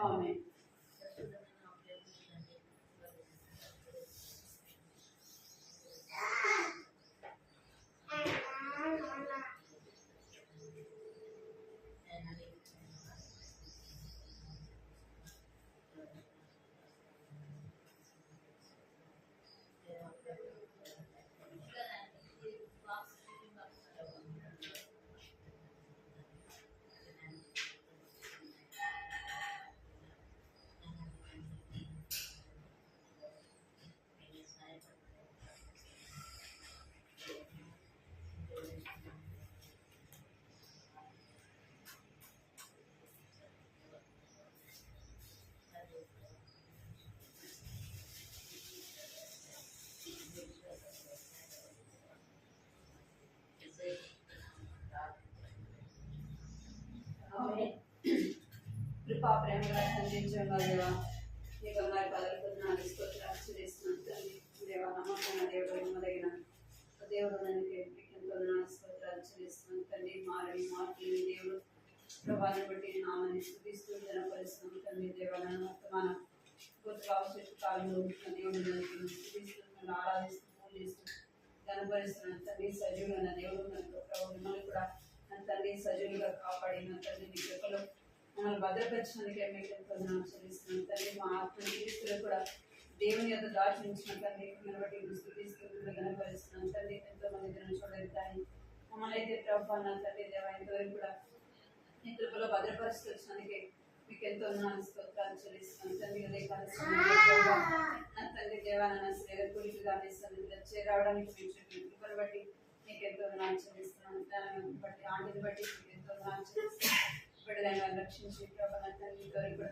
ఆమేన్. కృపా ప్రేమగా సంధించడం దేవా నీ బంగారు పదవులు స్తోత్రాలు చెల్లిస్తున్నాను తండ్రి. దేవా నమ్మకమైన దేవుడు నమ్మదగిన దేవుడు నన్ను ఎంతో స్తోత్రాలు చెల్లిస్తున్నాను తండ్రి. మారని మార్పులు దేవుడు ప్రభావాన్ని బట్టి నామని స్థుతిస్తూ జనపరుస్తున్నాను తండ్రి. దేవా నన్ను వర్తమాన గొప్ప కాలంలో దేవుడు నన్ను స్థుతిస్తూ ఆరాధిస్తూ పూజిస్తూ జనపరుస్తున్నాను తండ్రి. సజీవుడైన దేవుడు నన్ను ప్రభు మిమ్మల్ని కూడా నా తండ్రి సజీవులుగా కాపాడి నా తండ్రి నీ కృపలో మమ్మల్ని భద్రపరచడానికి మీకు ఎంతో చెల్లిస్తున్నాను తండ్రి. మా ఆత్మని క్రీస్తులు కూడా దేవుని యొక్క దాచి ఉంచిన తండ్రి బట్టి స్థుతిస్తూ గణపరుస్తున్నాను తండ్రి. ఎంతో మంది దినం చూడలేదు కానీ మమ్మల్ని అయితే ప్రభు నా తండ్రి దేవ ఎంతవరకు కూడా నీ కృపలో భద్రపరుస్తూ వచ్చినందుకే మీకు ఎంతో స్తోత్రాలు చెల్లిస్తున్నాను తండ్రి. అదే కాదు నా తండ్రి దేవాలయ శ్రేయ కూలికగా చేరావడానికి మీరు చెప్పిన కృపను బట్టి మీకు ఎంతో చెల్లిస్తున్నాను. దాన్ని బట్టి ఆంటీని బట్టి మీకు ఎంతో చెల్లిస్తున్నాను. బిడ్డలను రక్షించి ప్రభా నా తండ్రి గారు కూడా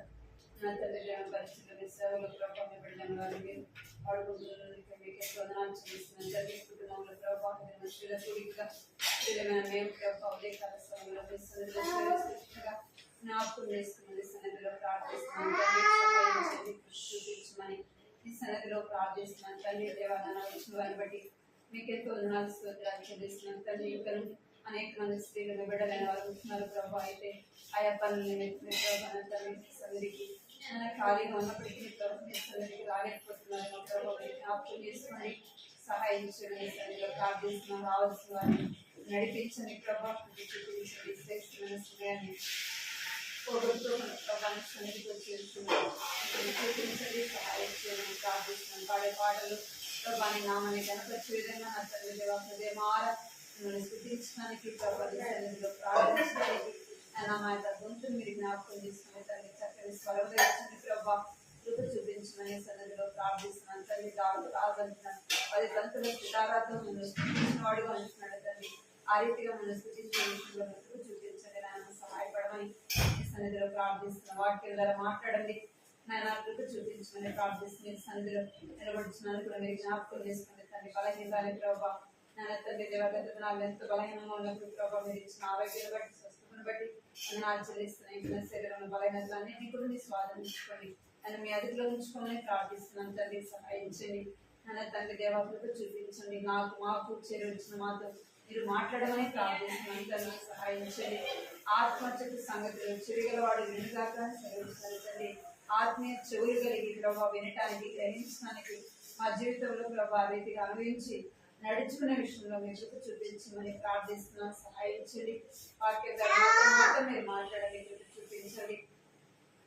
నా తండ్రి పరిస్థితులు సేవలు ప్రభావ బిడ్డలను వారికి వాడుకుంటున్నందుకు మీకు ఎంతో చెల్లిస్తున్నాను తండ్రి. కుటుంబంలో ప్రభావం శ్రీల కూడికగా శ్రీలమైన మేము ప్రభావ ఉదయకాల సమయంలో జ్ఞాపకం చేసుకున్నది సన్నిధిలో ప్రార్థిస్తున్నాను తండ్రి. చూపించమని ఈ సన్నిధిలో ప్రార్థిస్తున్నాను తండ్రి. దేవాలయ వచ్చిన వారిని బట్టి మీకు ఎంతో స్తోత్రాలు చెల్లిస్తున్నాను తండ్రి. ఇంకా అనేక మంది స్త్రీలను బిడ్డలైన వారు ఉంటున్నారు ప్రభావ. అయితే ఆయా పనులని సన్నిధికి ఖాళీగా ఉన్నప్పటికీ సన్నిధికి రాలేకపోతున్నారు ప్రభావ. జ్ఞాపకం చేసుకొని సహాయం చేయడం సన్నిధిలో ప్రార్థిస్తున్నాం. రావాల్సిన వారిని నడిపించండి ప్రభావ. చూపించండి శ్రేష్టమైన సమయాన్ని పోగొడుతూ మన ప్రభావం సన్నిధికి వచ్చేస్తున్నాం. చూపించండి సహాయం చేయడం ప్రార్థిస్తున్నాం. పాడే పాటలు ప్రభాని నామని కనపరిచే విధంగా నా తల్లి దేవ హృదయమార మిమ్మల్ని స్థుతించడానికి ప్రభావిలో ప్రార్థించడానికి మా యొక్క గొంతులు మీరు జ్ఞాపకం చేసుకునే తల్లి చక్కని స్వరంలో ఇచ్చిన ప్రభావ కృప చూపించమని సన్నిధిలో ప్రార్థిస్తున్నాను తల్లి. రాగలిగిన 10 గంటల సితారాతో మిమ్మల్ని స్థుతించిన వాడుగా ఉంటున్నాడు తల్లి. ఆ రీతిగా మిమ్మల్ని స్థుతించే విషయంలో కృప చూపించండి నాయన సహాయపడమని సన్నిధిలో ప్రార్థిస్తున్నాను. వాక్యం ద్వారా మాట్లాడండి నాయన కృప చూపించమని ప్రార్థిస్తుంది. సన్నిధిలో నిలబడుచున్నాను కూడా మీరు జ్ఞాపకం చేసుకునే తల్లి. బలహీనరాని ప్రభావ నాయన తండ్రి దేవగతనాలు ఎంతో బలహీనంగా ఉన్నప్పుడు ప్రభావ మీరు ఇచ్చిన ఆరోగ్యాన్ని బట్టి స్వస్థతను బట్టి వందనాలు చెల్లిస్తున్నాయి. శరీరంలో బలహీనతలన్నీ కూడా మీ స్వాధీనించుకోండి నన్ను మీ అదుపులో ఉంచుకోమని ప్రార్థిస్తున్నాను తండ్రి. సహాయించండి నాయన తండ్రి దేవకృప చూపించండి. మాకు చేరవచ్చిన మాతో మీరు మాట్లాడమని ప్రార్థిస్తున్నాను తండ్రి. సహాయించండి. ఆత్మహత్య సంగతులు చెరిగలవాడు వినుగాక సెలవిస్తారు తండ్రి. ఆత్మీయ చెవులు కలిగి ప్రభావ వినటానికి గ్రహించడానికి మా జీవితంలో ప్రభావ రీతిగా అనుభవించి నడుచుకునే విషయంలో మీ కృప చూపించమని ప్రార్థిస్తున్నాను. సహాయించండి. వాక్యం ద్వారా మీరు మాట్లాడండి, కృప చూపించండి.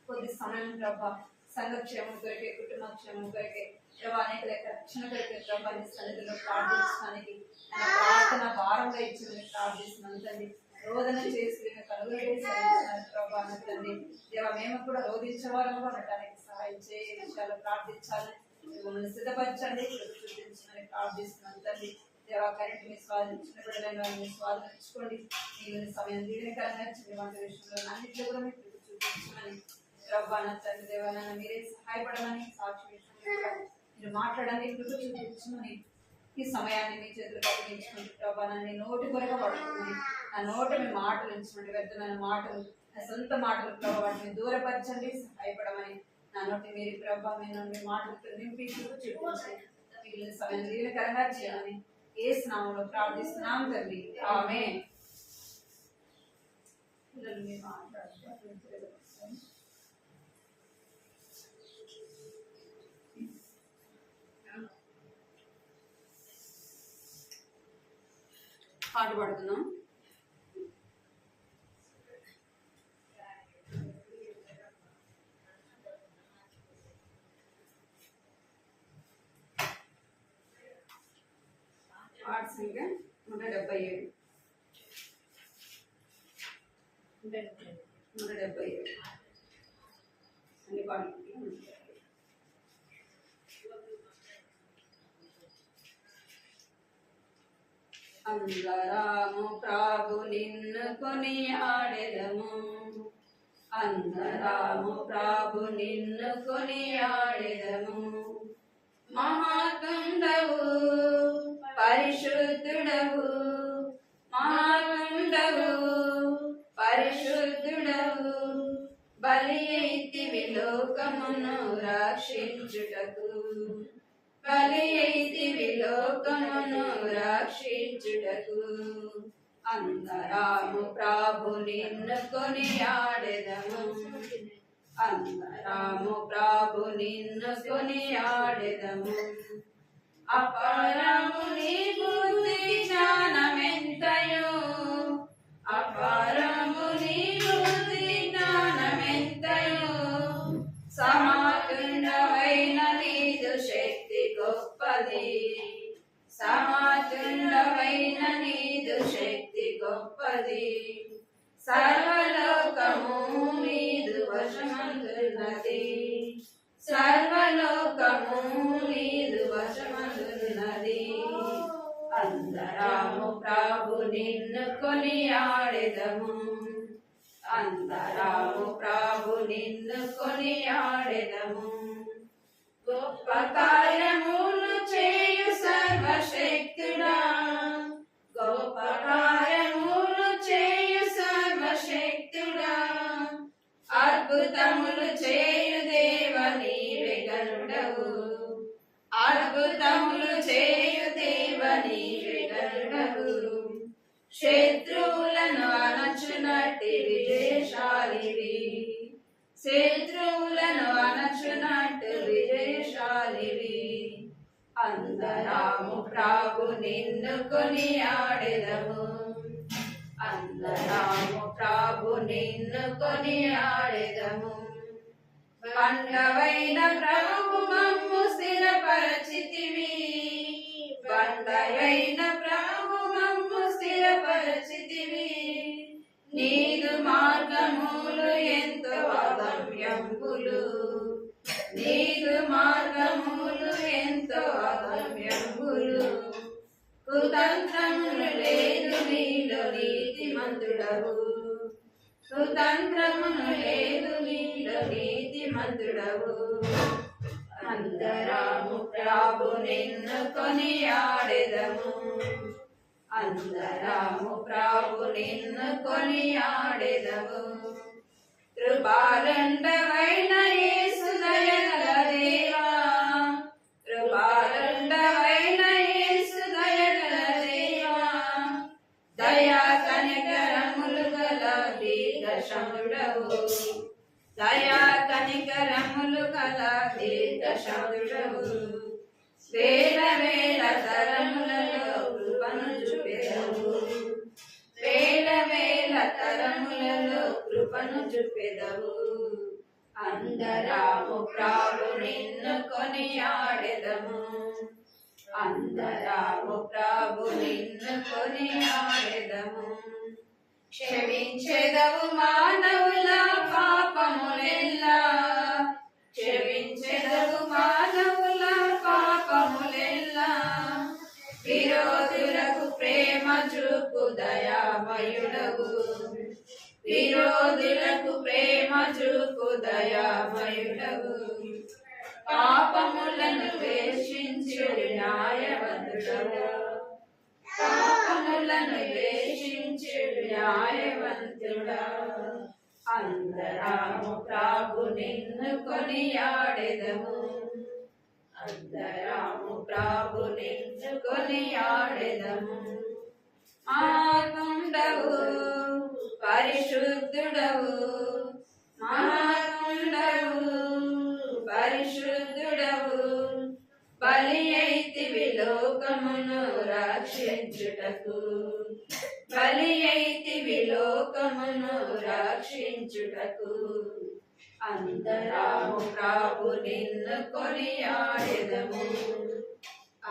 కొద్ది సమయం ప్రభావ సంఘక్షేమం కొరకే కుటుంబ క్షేమం కొరకే ప్రభావ అనేక రక్షణ కొరకే ప్రభావాన్ని సన్నిధిలో ప్రార్థించడానికి ప్రార్థన భారంగా ఇచ్చిందని ప్రార్థిస్తున్నాను తండ్రి. రోదన చేసి కనుగొని సరించినారు ప్రభావం తండ్రి. దేవ మేము కూడా రోధించే వారంగా ఉండటానికి సహాయం చేయ విషయాలు ప్రార్థించాలని మమ్మల్ని సిద్ధపరచండి, చూపించమని ప్రార్థిస్తున్నాను తండ్రి. దేవా కరెంట్ మీ స్వాధీనించిన బిడ్డలైన మీ స్వాధీనించుకోండి. మీ సమయం దీవెనకరంగా చిన్న వంట విషయంలో అన్నింటిలో కూడా మీరు చూపించమని ప్రభాన తండ్రి దేవాలన్న మీరే సహాయపడమని సాక్షి మీరు మాట్లాడండి, కృప చూపించమని ఈ సమయాన్ని మీ చేతులు అప్పగించుకుంటూ ప్రభానాన్ని నోటి కొరగా పడుతుంది. నా నోటి మీ మాటలు ఉంచుకోండి. వ్యర్థమైన మాటలు నా సొంత మాటలు ప్రభావ వాటిని దూరపరచండి, సహాయపడమని నా నోటి మీరు ప్రభావ మీ మాటలతో నింపి చూపించి మిగిలిన సమయం దీవెనకరంగా చేయాలని యేసు నామములో ప్రార్థిస్తున్నాం తండ్రి. ఆమేన్. మీ మాట్లాడుతూ పాట పాడుతున్నాం. పాట సంఖ్య 177. 177 అన్ని పాటలు. అందరము ప్రభు నిన్ను కొనియాడెదము, అందరము ప్రభు నిన్ను కొనియాడెదము. మహాత్ముడవు పరిశుద్ధుడవు, మహాత్ముడవు పరిశుద్ధుడవు, బలి అయితివి లోకమును రక్షించుటకు, బలి అయితివి లోకమును రక్షించుటకు. అందరము ప్రభు నిన్ను కొనియాడెదము, అందరము ప్రభు నిన్ను కొనియాడెదము. అపారము నీ బుద్ధి జ్ఞానమెంతయో, అపారము నీ బుద్ధి జ్ఞానమెంతయో, సమాతుండవైన నీదు శక్తి గొప్పది, సమాతుండవైన నీదు శక్తి గొప్పది. సర్వలోకము నీదు వశమందున్నది, సర్వలోకము నీదు వశమందున్నది. అందరము ప్రభు నిన్ను కొనియాడెదము, అందరము ప్రభు నిన్ను కొనియాడెదము. గొప్ప కార్యములు చేయు సర్వశక్తుడా, గొప్ప కార్యములు చేయు సర్వశక్తుడా, అద్భుతములు చేయు దేవ నీవే గరుడవు, అద్భుతములు చేయు దేవ నీవే గరుడవు. శత్రువులను అణచునట్టి విజయశాలివి, శత్రువులను అణచునట్టు విజయశాలివి. అందరము ప్రభు నిన్ను కొనియాడెదము, అందరము ప్రభు నిన్ను కొనియాడెదము. బండవైన ప్రభు మమ్ము స్థిరపరచితివి, బండవైన ప్రభు మమ్ము స్థిరపరచితివి. నీదు మార్గములు ఎంతో అగమ్యంబులు, నీదు మార్గములు ఎంతో అగమ్యంబులు. కుతంత్రములు లేదు నీలో నీతిమంతుడవు, కుతంత్రములు లేదు నీలో నీతిమంతుడవు. అందరము ప్రభు నిన్ను కొనియాడెదము, అందరము ప్రభు నిన్ను కొనియాడెదము. కృపాలండవైన యేసు దయగల దేవా, కృపాలండవైన యేసు దయగల దేవా, దయా కనికరములు గల దీర్ఘశాంతుడవు, దయా కనికరములు గల దీర్ఘశాంతుడవు. వేల వేల తరములలో కృపను చూపెదవు, వేల వేల తరములలో కృపను చూపెదవు. అందరము ప్రభు నిన్ను కొనియాడెదము, అందరము ప్రభు నిన్ను కొనియాడెదము. క్షమించెదవు మానవుల పాపములెల్లా, క్షమించెదవు మానవుల పాపములెల్లా. విరోధులకు ప్రేమ చూపు దయామయుడవు, విరోధులకు ప్రేమ చూపు దయామయుడవు. పాపములను ద్వేషించు న్యాయవంతుడవు, పాపములను ద్వేషించు న్యాయవంతుడా. అందరము ప్రభు నిన్ను కొనియాడెదము, అందరము ప్రభు నిన్ను కొనియాడెదము. ఆత్ముడవు పరిశుద్ధుడవు, బలి అయితివి లోకమును రక్షించుటకు. అందరము ప్రభు నిన్ను కొనియాడెదము,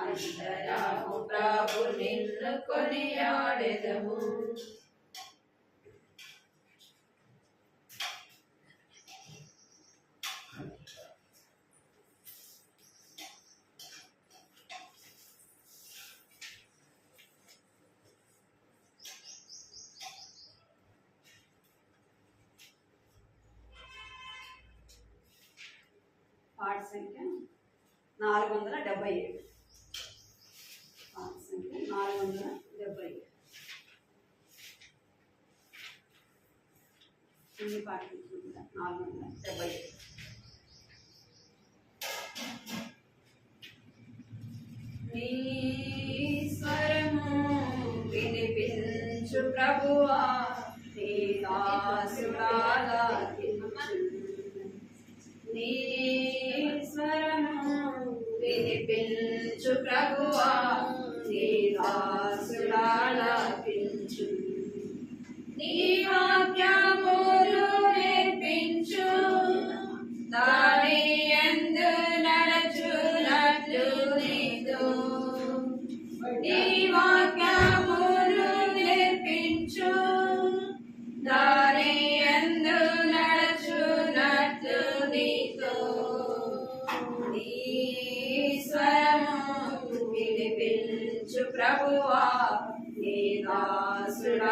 అందరము ప్రభు నిన్ను కొనియాడెదము. పాట సంఖ్య 477. పాట సంఖ్య 477. ఇన్ని పాటలు 477. నీ స్వరము వినిపించు ప్రభువా, నీ దాసులాలకించు. నీ స్వరము వినిపించు ప్రభువా, నీ దాసులాలకించు. నీ వాక్యములు నేర్పించు, దాని యందు నడచునట్లు నీతో. నీ వాక్యములు నేర్పించు, దాని యందు నడచునట్లు నీతో. నీ స్వరము వినిపించు ప్రభువా, నీ దాసులాలకించు.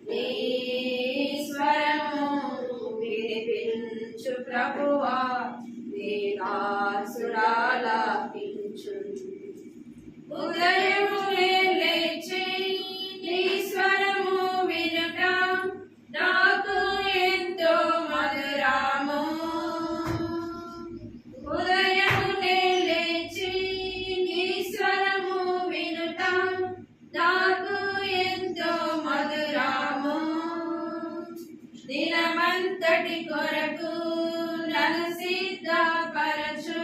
నీ స్వరము వినిపించు ప్రభువా, నీ దాసులాలకించు. ఉదయమునే లేచి నీ స్వరము వినుట నాకు ఎంతో మధురము. ఉదయమునే లేచి నీ స్వరము వినుట నాకు ఎంతో మధురము. దినమంతటి కొరకు నన్ను సిద్ధపరచు,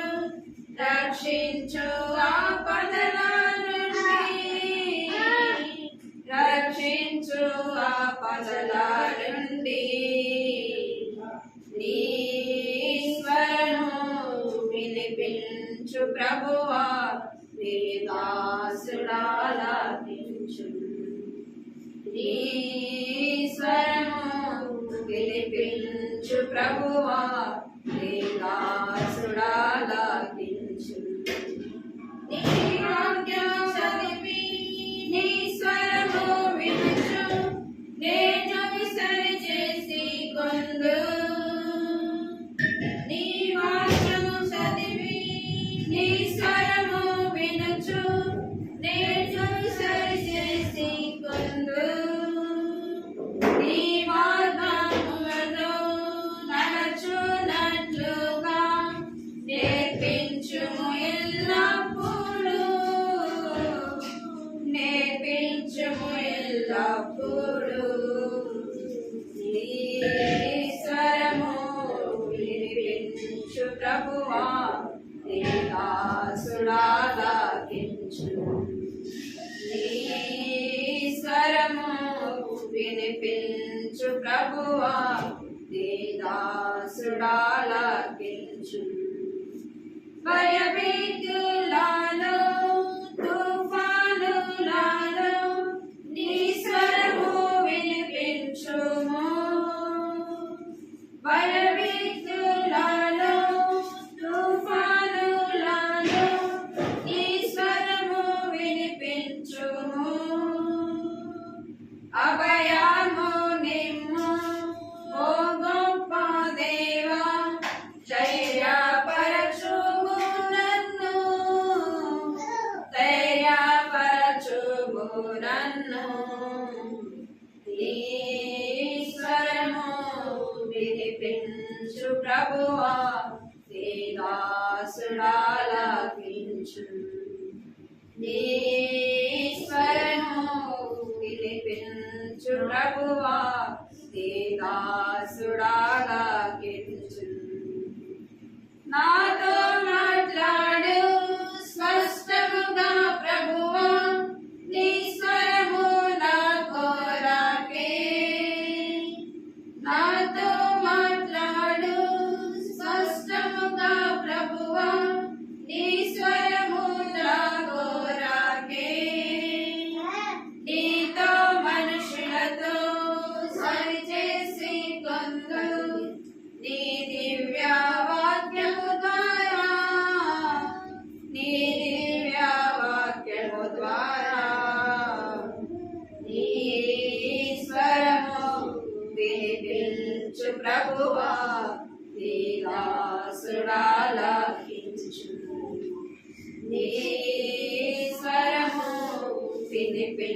రక్షించు ఆపదల నుండి, రక్షించు ఆపదల నుండి. నీ స్వరము వినిపించు ప్రభువా, నీ దాసులాలకించు. నీ స్వరము వినిపించు ప్రభువా, నీ దాసులాలకించు. నీ వాక్యం చదివి నీ స్వరము వినుచు, నేను సరి చేసి కొందు. నీ వాక్యం చదివి నీ స్వరము వినుచు, నేను సరి చేసి కొందు. నీ మార్గములలో నడచునట్లుగా నేర్పించుము ఎల్లప్పుడూ, నేర్పించుము ఎల్లప్పుడూ. నీ స్వరము వినిపించు ప్రభువా, నీ దాసులాలకించు. నీ స్వరము వినిపించు ప్రభువా, నీ దాసులాలకించు. భయభీతులలో తుఫానులలో నీ స్వరము వినిపించుము. భయభీతులలో తుఫానులలో నీ స్వరము వినిపించుము. అభయము నిమ్ము ఓ గొప్ప దేవా, ధైర్యపరచుము నన్ను, ధైర్యపరచుము నన్ను. నీ స్వరము వినిపించు ప్రభువా, నీ దాసులాలకించు. నీ స్వరము వినిపించు ప్రభువా, నీ దాసులాలకించు. నాతో మాట్లాడు స్పష్టముగా ప్రభువా, నీ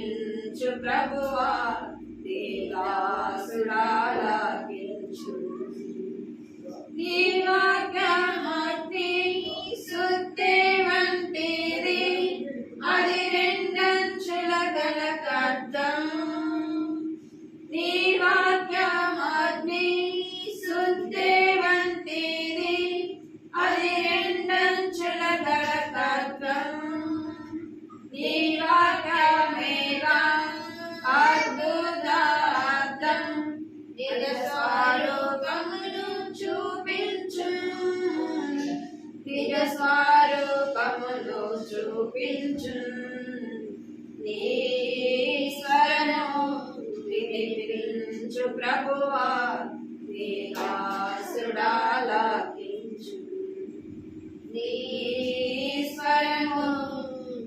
వినిపించు ప్రభువా నీ దాసుడాలకించు. నీ వాక్యమగ్ని సుత్తి వంటిది, అది రెండంచుల గల ఖడ్గం. నీ వాక్యమగ్ని సుత్తి వంటిది, అది రెండంచుల గల ఖడ్గం. నీ వాక్యమేగా అద్భుతార్థం, నిజ స్వరూపమును చూపించు, నిజ స్వరూపమును చూపించు. నీ స్వరము వినిపించు ప్రభువా నీ దాసుడాలకించు. నీ స్వరము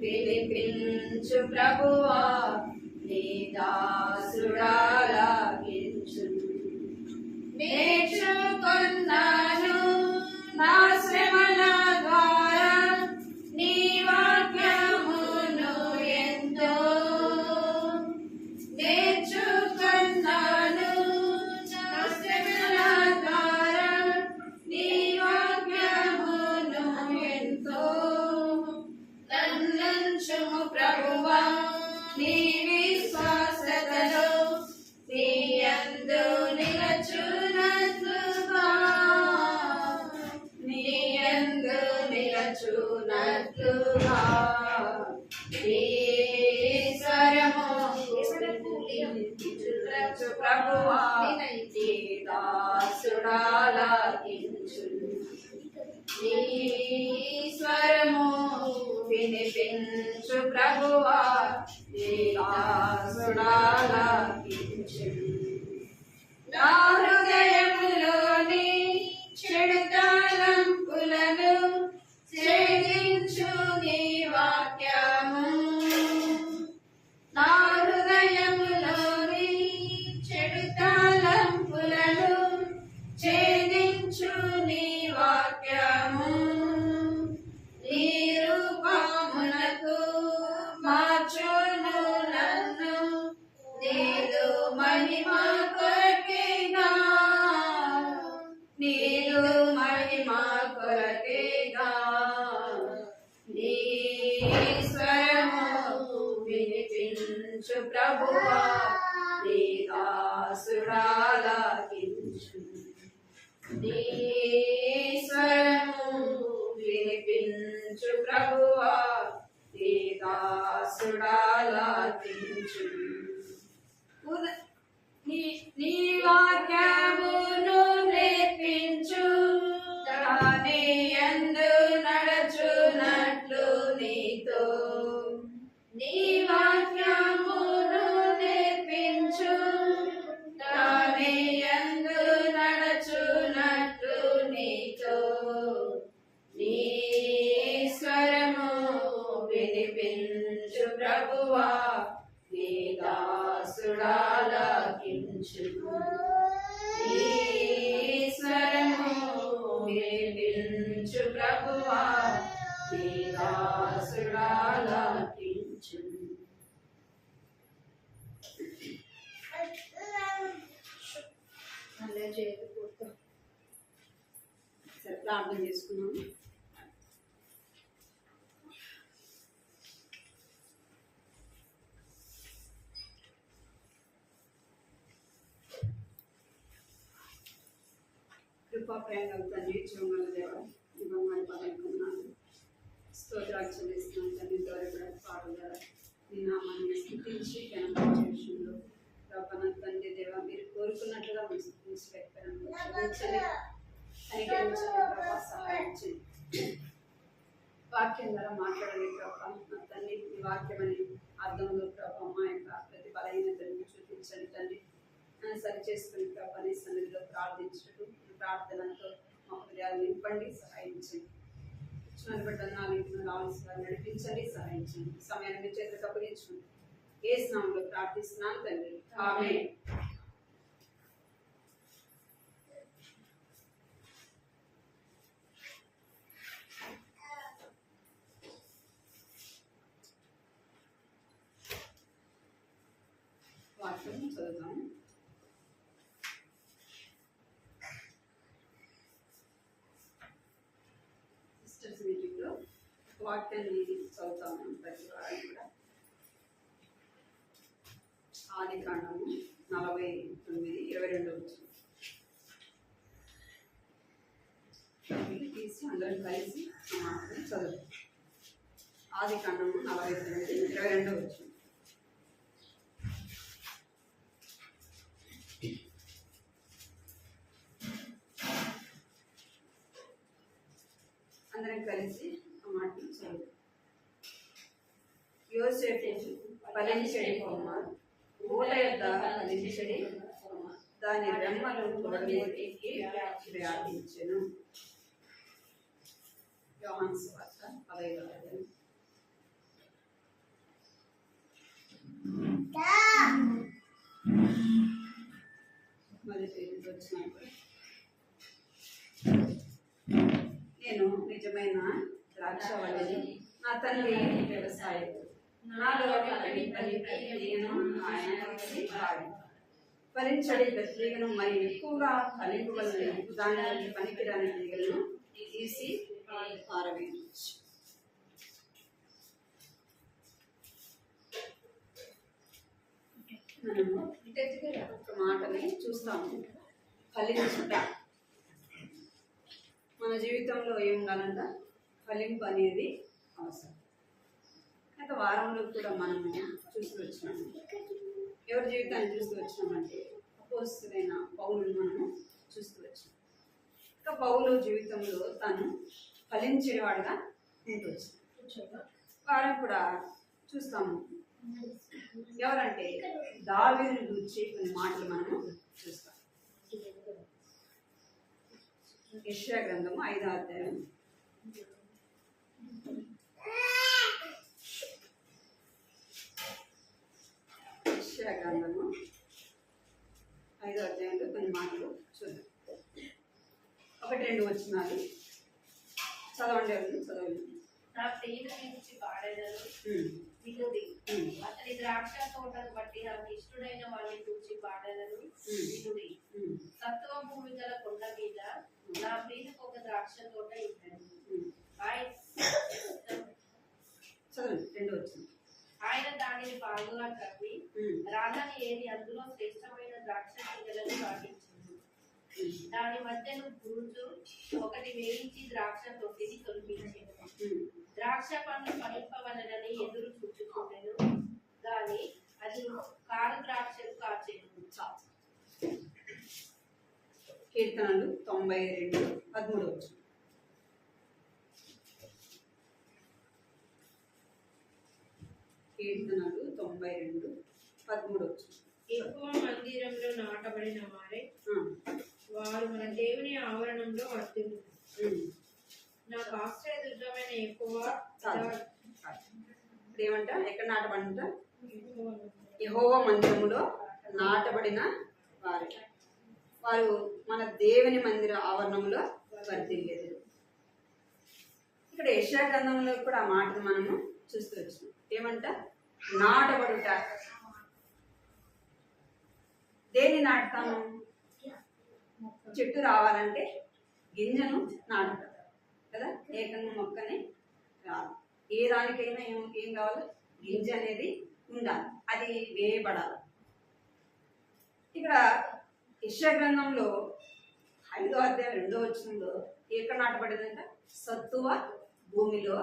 వినిపించు ప్రభువా నీ దాసుడాలకించు. నేర్చుకున్నాను నా శ్రమల ద్వారా నీ వాక్యమును ఎంతో. నేర్చుకున్నాను నా శ్రమల ద్వారా నీ వాక్యమును ఎంతో. నన్నుంచుము ప్రభువా నీ విశ్వాసతలో, నీ యందు నిలచునట్లుగా, నీ యందు నిలచునట్లుగా. నీ స్వరము వినిపించు ప్రభువా నీ దాసుడాలకించు. నీ స్వరము వినిపించు ప్రభువా నీ దాసుడాలకించు. నా హృదయములోని చెడు తలంపులను ఛేదించు నీ వాక్యము. నా హృదయములోని చెడు తలంపులను ఛేదించు నీ వాక్యము. నీ రూపమునకు మార్చును నన్ను, నీదు మహిమ కొరకేగా, నీదు మహిమ కొరకేగా. నీ స్వరము వినిపించు ప్రభువా నీ దాసుడాలకించు. నీ స్వరము వినిపించు ప్రభువా నీ దాసుడాలకించు. నీ వాక్యమును నేర్పించు, దాని యందు నడచునట్లు నీతో. నీ వాక్యమును నేర్పించు, దాని యందు నడచునట్లు నీతో. నీ స్వరము వినిపించు ప్రభువా నీ దాసుడాలకించు. నీ స్వరము వినిపించు ప్రభువా నీ దాసుడాలకించు. అలా చేయకపోతే సరే ప్రార్థన చేసుకున్నాము. కృపా ప్రేమ తండ్రి, జీవముల దేవా, దివంగల పదకున్నాను స్తోత్రాలు చెల్లిస్తున్నాను తండ్రి. ద్వారా కూడా పాటల ద్వారా నీ నామాన్ని స్థుతించి విషయంలో ప్రభాన తండ్రి దేవా మీరు కోరుకున్నట్లుగా పెట్టాను. క్షమించండి, కనికరించండి ప్రభా, సహాయం చేయండి. వాక్యం ద్వారా మాట్లాడండి ప్రభా నా తండ్రి. ఈ వాక్యం అనే అర్థంలో ప్రభా మా యొక్క ప్రతి బలహీనతను చూపించండి తండ్రి. నన్ను సరి చేసుకుని ప్రభా నీ సన్నిధిలో ప్రార్థించడం ప్రార్థనతో మా హృదయాలు నింపండి, సహాయం చేయండి. ఇచ్చిన బిడ్డను నడిపించండి, సహాయం చేయండి. సమయాన్ని మీ చేతులకు అప్పగించుకుంటాం. యేసు నామములో ప్రార్థిస్తున్నాను తండ్రి, ఆమేన్. వాక్యం చదువుతాము. సిస్టర్స్ మీటింగ్లో వాక్యాన్ని చదువుతాము ప్రతి వారం కూడా. ఆదికాండము 49:22 తీసి అందరం కలిసి మాత్రం చదువు. ఆదికాండము 49:22 అందరం కలిసి ఆ మాటలు చదువు. యోసేపు ఫలించడి కొమ్మ, ఊట యొద్ద ఫలించడి కొమ్మ, దాని రెమ్మలు పొడవుకి వ్యాపించెను. యోహాను సువార్త 15వ అధ్యాయం. మొదటి వచ్చినప్పుడు నేను నిజమైన ద్రాక్షవల్లిని, నా తండ్రి వ్యవసాయకుడు. నాలో నేను ఆయన ఫలించడి తీగను మరి ఎక్కువగా ఫలింపవలన దాని పనికిరాని తీగలను తీసి పారవేయవచ్చు. మనము ఒక మాటని చూస్తాము, ఫలించుట. మన జీవితంలో ఏం ఉండాలంట? ఫలింపు అనేది అవసరం. గత వారంలో కూడా మనము చూస్తూ వచ్చినాము. ఎవరి జీవితాన్ని చూస్తూ వచ్చినామంటే అపోస్తలుడైన పౌలుని మనము చూస్తూ వచ్చినాం. ఇంకా పౌలు జీవితంలో తను ఫలించేవాడుగా ఉంటూ వచ్చినాం. వారం కూడా చూస్తాము. ఎవరంటే దావీదుని గురించి కొన్ని మాటలు మనము చూస్తాం. యెషయా గ్రంథము 5వ అధ్యాయం. యెషయా గ్రంథము 5వ అధ్యాయంలో కొన్ని మాటలు చూద్దాం. 1-2 వచనాలు చదవండి. చదవండి. నా ప్రియుని గురించి పాడేదను వినుడి, అతని ద్రాక్ష తోటను బట్టి నాకు ఇష్టడైన వాడిని గురించి పాడేదను వినుడి. సత్వ భూమి గల కొండ మీద నా ప్రియునికి ఒక ద్రాక్ష తోట ఆయన దానిని బాగుగా తవ్వి రాళ్ళని ఏరి అందులో శ్రేష్టమైన ద్రాక్ష తీగలను నాటించింది. దాని మధ్యను బూజు ఒకటి వేయించి ద్రాక్ష తొట్టిని తొలిపించింది. ద్రాక్ష పండ్లు ఫలింపవలనని ఎదురు చూచుకునేను, గాని అది కారు ద్రాక్షలు కాచేను. కీర్తనలు 92:13. కీర్తనలు 92:13. ఎక్కువ మందిరంలో నాటబడిన వారే వారు మన దేవుని ఆవరణంలో వర్తిల్లు. నాకు ఆశ్చర్యదుర్గమైన ఎక్కువ ఏమంట? ఎక్కడ నాటబడినంట? యెహోవా మందిరములో నాటబడిన వారు వారు మన దేవుని మందిర ఆవరణంలో వర్ధిల్లేరు. ఇక్కడ యెషయా గ్రంథంలో కూడా ఆ మాటను మనము చూస్తూ వచ్చినాం. ఏమంట? నాటబడుట. దేన్ని నాటుతాము? చెట్టు రావాలంటే గింజను నాటుతాం కదా. ఏకంగా మొక్కని రాదు. ఏ దానికైనా ఏం కావాలి? గింజ అనేది ఉండాలి, అది వేయబడాలి. ఇక్కడ యెషయా గ్రంథంలో 5వ అధ్యాయం 2వ వచనంలో ఎక్కడ నాటబడిందంట? సత్తువ భూమిలో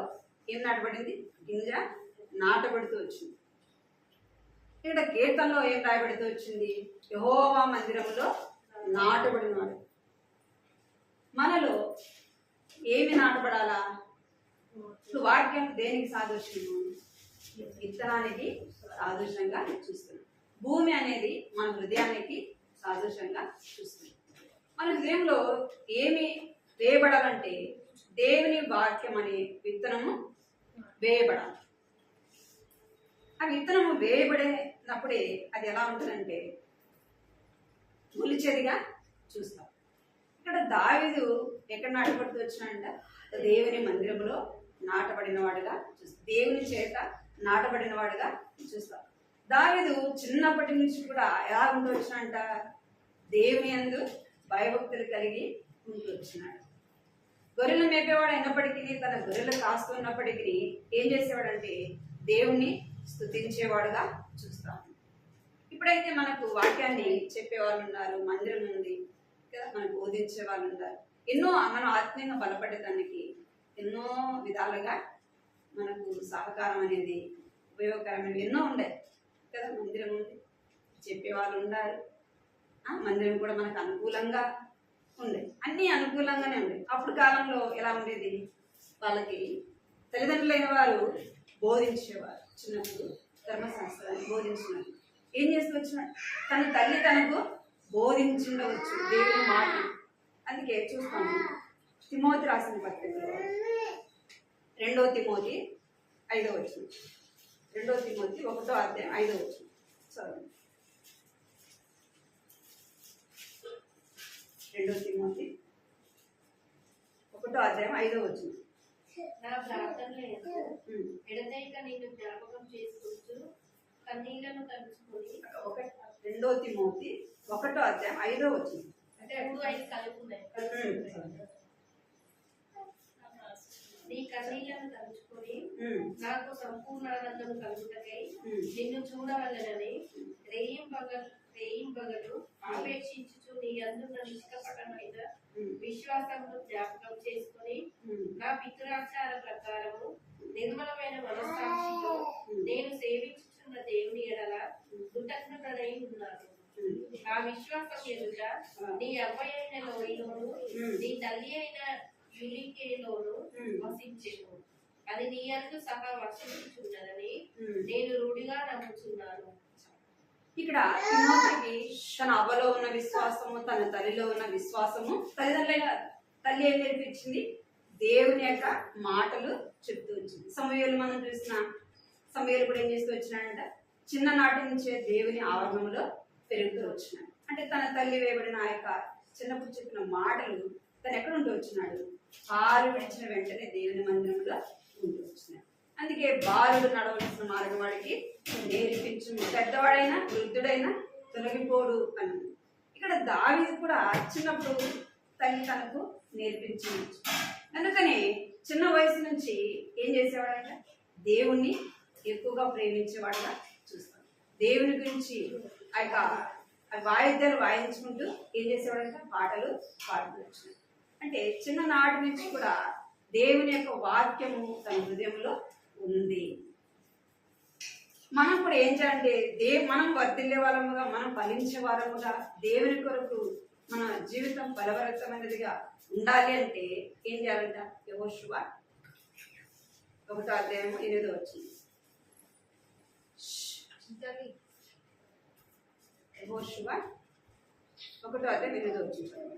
ఏం నాటబడింది? గింజ నాటబడుతూ వచ్చింది. ఇక్కడ కీర్తనలో ఏం రాయబడుతూ వచ్చింది? యెహోవా మందిరములో నాటబడినవాడు. మనలో ఏమి నాటబడాలా? ఇప్పుడు వాక్యం దేనికి సాదృశ్యము? విత్తనానికి సాదృశ్యంగా చూస్తున్నాం. భూమి అనేది మన హృదయానికి సాదృశ్యంగా చూస్తున్నాం. మన హృదయంలో ఏమి వేయబడాలంటే దేవుని వాక్యం అనే విత్తనము వేయబడాలి. ఆ విత్తనము వేయబడినప్పుడే అది ఎలా ఉంటుందంటే మొలిచేదిగా చూస్తాం. ఇక్కడ దావీదు ఎక్కడ నాటబడుతూ వచ్చినాడంట? దేవుని మందిరములో నాటబడిన వాడుగా చూస్తాం. దేవుని చేత నాటబడిన వాడుగా చూస్తాం. దావీదు చిన్నప్పటి నుంచి కూడా ఎలా ఉంటూ వచ్చినంట, దేవుని యందు భయభక్తులు కలిగి ఉంటూ వచ్చినాడు. గొర్రెలు మేపేవాడు అయినప్పటికీ, తన గొర్రెలు కాస్తున్నప్పటికీ ఏం చేసేవాడంటే దేవుణ్ణి స్తుతించేవాడుగా చూస్తాం. ఇప్పుడైతే మనకు వాక్యాన్ని చెప్పేవాళ్ళు ఉన్నారు, మందిరం ఉంది కదా, మనకు బోధించే వాళ్ళు ఉన్నారు. ఎన్నో మనం ఆత్మీయంగా బలపడేదానికి ఎన్నో విధాలుగా మనకు సహకారం అనేది ఉపయోగకరమైనవి ఎన్నో ఉన్నాయి కదా. మందిరం ఉంది, చెప్పేవాళ్ళు ఉన్నారు, మందిరం కూడా మనకు అనుకూలంగా ఉంది, అన్నీ అనుకూలంగానే ఉంది. అప్పుడు కాలంలో ఎలా ఉండేది, వాళ్ళకి తల్లిదండ్రులైన వారు బోధించేవారు. చిన్నప్పుడు ధర్మశాస్త్రాన్ని బోధించినారు. ఏం చేస్తూ వచ్చినాడు, తన తల్లి తనకు బోధించుండవచ్చు దేవుని మాట. అందుకే చూస్తాము తిమోతి రాసిన పత్రికలో 2 తిమోతి 5వ వచనం, 2 తిమోతి 1వ అధ్యాయం 5వ వచనం చదువు. 2 తిమోతి 1వ అధ్యాయం 5వ వచనం. నా ప్రార్థనలు ఎడతెగక నిన్ను జ్ఞాపకం చేసుకుంటూ కన్నీళ్లను తలుచుకొని. 2 తిమోతి 1వ అధ్యాయం 5వ వచనం. అంటే 2-5 కలుపున్నాయి. నీ కన్నీళ్లను తలుచుకొని నాకు సంపూర్ణ ఆనందం కలుగుటకై నిన్ను చూడవలనని రేయింబగలు ఆపేక్షించుచు నీ అందున్న నిష్కపటమైన విశ్వాసమును జ్ఞాపకం చేసుకొని నా పితృాచార ప్రకారము నిర్మలమైన మనస్సాక్షితో నేను సేవించుచున్న దేవుని ఎడల కృతజ్ఞతలై ఉన్నాను. ఆ విశ్వాసం ఎదుట నీ అవ్వయైన లోయలోను నీ తల్లి అయిన యులికేలోను వసించెను. అది నీ యందు సహా వసించుచున్నదని నేను రూఢిగా నమ్ముచున్నాను. ఇక్కడ తిమోతికి తన అవ్వలో ఉన్న విశ్వాసము, తన తల్లిలో ఉన్న విశ్వాసము, తల్లి ఏం నేర్పించింది, దేవుని యొక్క మాటలు చెప్తూ వచ్చింది. సమూయేలు మనం చూసిన సమూయేలు కూడా ఏం చేస్తూ వచ్చినాడంట, చిన్ననాటి నుంచే దేవుని ఆవరణంలో పెరుగుతూ వచ్చినాడు. అంటే తన తల్లి వేయబడిన ఆ యొక్క చిన్నప్పుడు చెప్పిన మాటలు తను ఎక్కడ ఉంటూ వచ్చినాడు, పాలు విడిచిన వెంటనే దేవుని మందిరంలో ఉంటూ వచ్చినాడు. అందుకే బాలుడు నడవలసిన మార్గం వాడికి నేర్పించు, పెద్దవాడైనా వృద్ధుడైనా తొలగిపోడు అని. ఇక్కడ దావీదు కూడా చిన్నప్పుడు తల్లి తనకు నేర్పించింది. అందుకని చిన్న వయసు నుంచి ఏం చేసేవాడంటే దేవుణ్ణి ఎక్కువగా ప్రేమించేవాడుగా చూస్తాం. దేవుని గురించి ఆ యొక్క వాయిద్యాలు వాయించుకుంటూ ఏం చేసేవాడంటే పాటలు పాడుతూ వచ్చినాడు. అంటే చిన్ననాటి నుంచి కూడా దేవుని యొక్క వాక్యము తన హృదయంలో ఉంది. మనం కూడా ఏం చేయాలంటే మనం వర్ధిల్లే వారముగా, మనం ఫలించే వారముగా, దేవుని కొరకు మన జీవితం ఫలభరితమైనదిగా ఉండాలి అంటే ఏం చేయాలంట, యెహోషువ 1వ అధ్యాయం 8వ వచనం. యెహోషువ 1వ అధ్యాయం 8వ వచనం.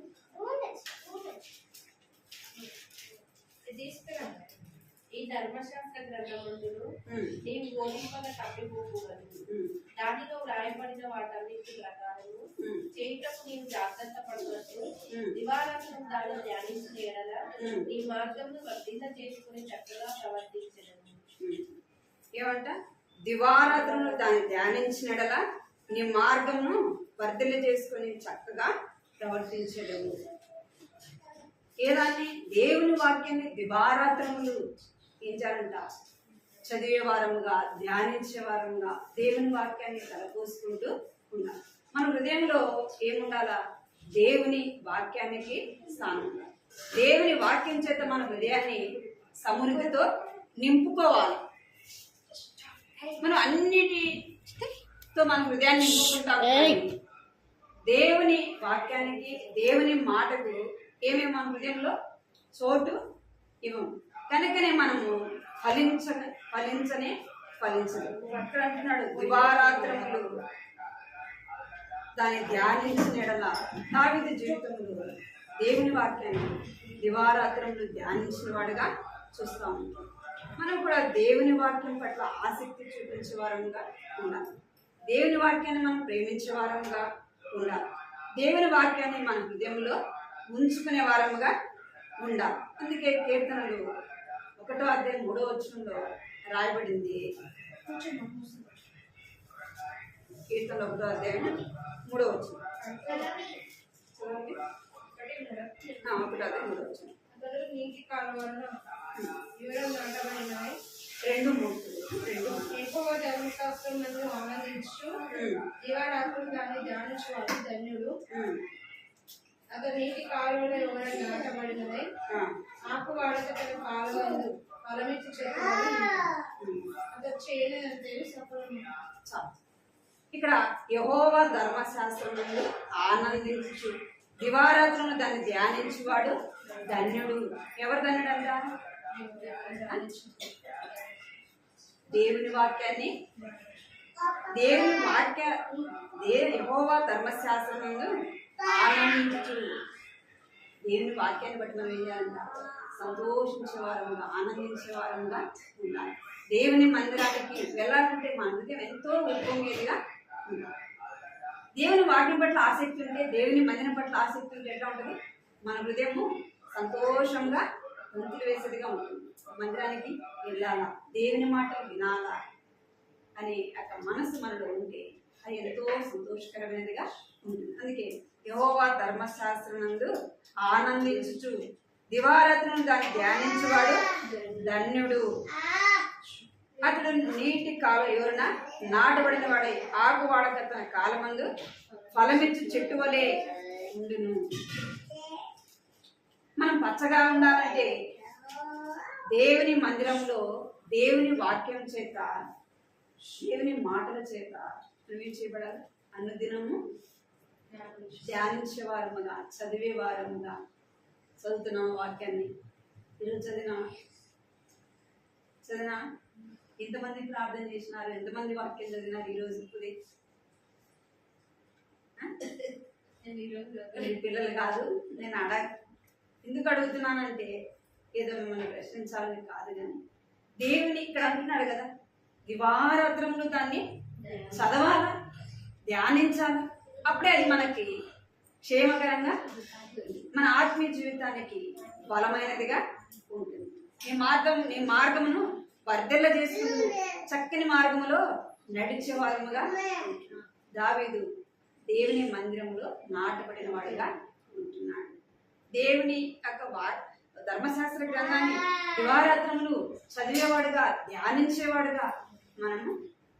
ఈ ధర్మశాస్త్ర గ్రంథమందును నీవు బోధింపగా తప్పిపోకూడదు. దానిలో వ్రాయబడిన వాటన్నిటి ప్రకారము చేయుటకు నీవు జాగ్రత్త పడుతూ దివారాత్రం దాన్ని ధ్యానించిన ఎడల నీ మార్గంను వర్ధిల్ల చేసుకుని చక్కగా ప్రవర్తించడం. ఏమంట, దివారాత్రులు దాన్ని ధ్యానించిన ఎడల నీ మార్గమును వర్ధిల్ల చేసుకుని చక్కగా ప్రవర్తించడము. ఏదాన్ని, దేవుని వాక్యాన్ని దివారాత్రములు ఏం చేయాలంట, చదివే వారముగా, ధ్యానించే వారముగా దేవుని వాక్యాన్ని తలపోసుకుంటూ ఉండాలి. మన హృదయంలో ఏముండాలా, దేవుని వాక్యానికి స్థానం ఉండాలి. దేవుని వాక్యం చేత మన హృదయాన్ని సమృద్ధితో నింపుకోవాలి. మనం అన్నిటితో మన హృదయాన్ని నింపుకుంటాం. దేవుని వాక్యానికి, దేవుని మాటకు ఏమేమి మన హృదయంలో చోటు ఇవ్వము. కనుకనే మనము ఫలించదు. అక్కడ అంటున్నాడు, దివారాత్రములు దాన్ని ధ్యానించిన ఎడల. దావీదు జీవితంలో దేవుని వాక్యాన్ని దివారాత్రములు ధ్యానించిన వాడుగా చూస్తూ ఉంటాం. మనం కూడా దేవుని వాక్యం పట్ల ఆసక్తి చూపించే వారంగా ఉండాలి. దేవుని వాక్యాన్ని మనం ప్రేమించే వారంగా ఉండాలి. దేవుని వాక్యాన్ని మన హృదయంలో ఉంచుకునే వారముగా ఉండాలి. అందుకే కీర్తనలు 1వ అధ్యాయం 3వ వచనంలో రాయబడింది, కీర్తనలు 1వ అధ్యాయం 3వ వచనం. చదవండి. 1వ అధ్యాయం 3వ వచనం. అతడు నీటి కాలువలను వివరం నాటబడినాయి. 2:3. ఎక్కువ ధర్మశాస్త్రములను ఆనందించు దివారాత్రులు దాన్ని ధ్యానించువాడు ధన్యుడు. అతడు నీటి కాలువలో వివరం నాటబడినది. ఆకు వాడక తన కాలువలు ఫలమిచ్చి చెట్టు అతడు చేయలేదంటే సఫలం. ఇక్కడ యెహోవా ధర్మశాస్త్రములను ఆనందించు దివారాత్రులను దాన్ని ధ్యానించువాడు ధన్యుడు. ఎవరు ధన్యుడు అంటారు? దేవుని వాక్యాన్ని యెహోవా ధర్మశాస్త్రములను ఆనందించు. దేవుని వాక్యాన్ని బట్టి మనం ఏం చేయాలంట? సంతోషించే వారముగా, ఆనందించే వారముగా ఉండాలి. దేవుని మందిరానికి వెళ్ళాలంటే మన హృదయం ఎంతో ఉప్పొంగేదిగా ఉండాలి. దేవుని వాక్యం పట్ల ఆసక్తి ఉంటే, దేవుని మందిరం పట్ల ఆసక్తి ఉంటే ఎట్లా ఉంటుంది? మన హృదయము సంతోషంగా గొంతులు వేసేదిగా ఉంటుంది. మందిరానికి వెళ్ళాలా, దేవుని మాటలు వినాలా అనే ఒక మనసు మనలో ఉంటే అది ఎంతో సంతోషకరమైనదిగా ఉంటుంది. అందుకే యెహోవా ధర్మశాస్త్రమునందు ఆనందించుచు దివారాత్రులను దాన్ని ధ్యానించువాడు ధన్యుడు. అతడు నీటి కాలు ఎవరైనా నాటబడిన వాడై ఆకు వాడక తన కాలమందు ఫలమిచ్చు చెట్టు వలె ఉండును. మనం పచ్చగా ఉండాలంటే దేవుని మందిరంలో దేవుని వాక్యం చేత, దేవుని మాటల చేత నువ్వేం చేయబడాలి? అనుదినము ధ్యానించే వారముగా, చదివే వారముగా. చదువుతున్నాం వాక్యాన్ని. ఈరోజు చదివినా ఎంతమంది ప్రార్థన చేసినారు? ఎంతమంది వాక్యం చదివినారు ఈరోజు? పిల్లలు కాదు, నేను ఎందుకు అడుగుతున్నానంటే ఏదో మిమ్మల్ని ప్రశ్నించాలని కాదు, కానీ దేవుని ఇక్కడ అంటున్నాడు కదా, దివారాత్రములు దాన్ని చదవాలా, ధ్యానించాలి. అప్పుడే అది మనకి క్షేమకరంగా, మన ఆత్మీయ జీవితానికి బలమైనదిగా ఉంటుంది. నీ మార్గమును వర్ధిల్ల చేసుకుంటూ చక్కని మార్గములో నడిచే వారముగా. దావీదు దేవుని మందిరంలో నాటబడిన వాడుగా ఉంటున్నాడు. దేవుని యొక్క ధర్మశాస్త్ర గ్రంథాన్ని దివారాత్రములు చదివేవాడుగా, ధ్యానించేవాడుగా మనము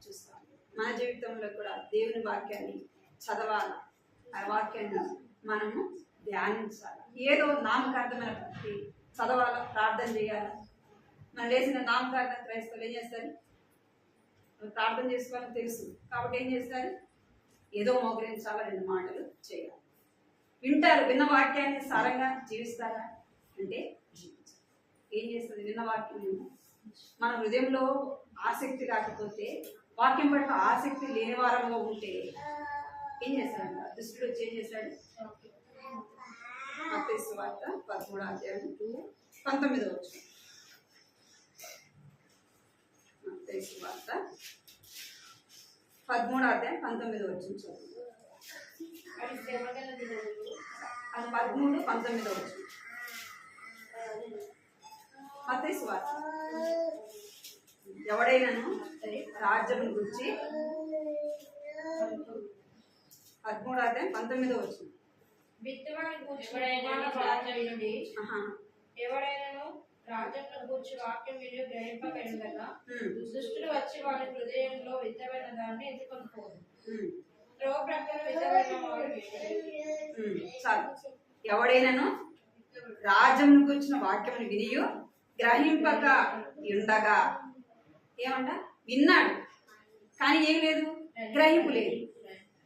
చూస్తాం. మన జీవితంలో కూడా దేవుని వాక్యాన్ని చదవాలి, ఆ వాక్యాన్ని మనము ధ్యానించాలి. ఏదో నామకార్థమైన భక్తి చదవాలా, ప్రార్థన చేయాలా. మనం వేసిన నామకార్థం క్రైస్తవులు ఏం చేస్తారు? ప్రార్థన చేసుకోవాలని తెలుసు కాబట్టి ఏం చేస్తారు? ఏదో మోకరించాలా, 2 మాటలు చేయాలి. వింటారు, విన్న వాక్యాన్ని సారంగా జీవిస్తారా అంటే జీవించాలి. ఏం చేస్తుంది? విన్న వాక్యం మన హృదయంలో ఆసక్తి రాకపోతే, వాక్యం పట్ల ఆసక్తి లేని వారంగా ఉంటే ఏం చేస్తాడంట? దుష్టుడు వచ్చి ఏం చేశాడు? మత్తయి సువార్త 13వ అధ్యాయం 19వ వచనం. మత్తయి సువార్త 13వ అధ్యాయం 19వ వచనం చదువు. అది 13, 19వ వచనం. మత్తయి సువార్త. ఎవడైనాను రాజ్యం గురించి 13వ అధ్యాయం 19వ వచనం. ఎవడైనాను రాజ్యమును గూర్చి వాక్యం విని గ్రహింపగలగగా దుష్టుడు వచ్చి వాడి హృదయంలో విత్తబడిన దాన్ని ఎత్తుకొని పోదు. త్రోవ ప్రక్కన విత్తబడిన వాడు చాలు. ఎవడైనాను రాజ్యమును గూర్చిన వాక్యమును విని గ్రహింపక ఉండగా, ఏమంట? విన్నాడు కానీ ఏం లేదు, గ్రహింపు లేదు.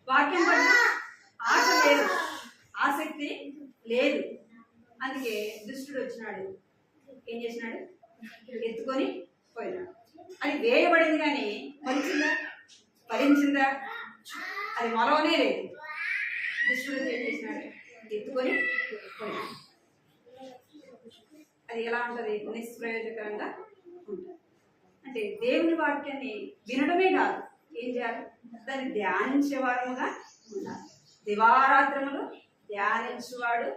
వాక్యం పట్ల ఆశ లేదు, ఆసక్తి లేదు. అందుకే దుష్టుడు వచ్చినాడు, ఏం చేసినాడు? ఎత్తుకొని పోయినాడు. అది వేయబడింది కానీ ఫలించిందా? ఫలించిందా? అది మొలవనే లేదు. దుష్టుడు ఏం చేసినాడు? ఎత్తుకొని పోయినాడు. అది ఎలా ఉంటుంది? నిష్ప్రయోజకరంగా ఉంటుంది. అంటే దేవుని వాక్యాన్ని వినడమే కాదు, ఏం చేయాలి? దాన్ని ధ్యానించే వారముగా ఉండాలి. దివారాత్రములు ధ్యానించువాడు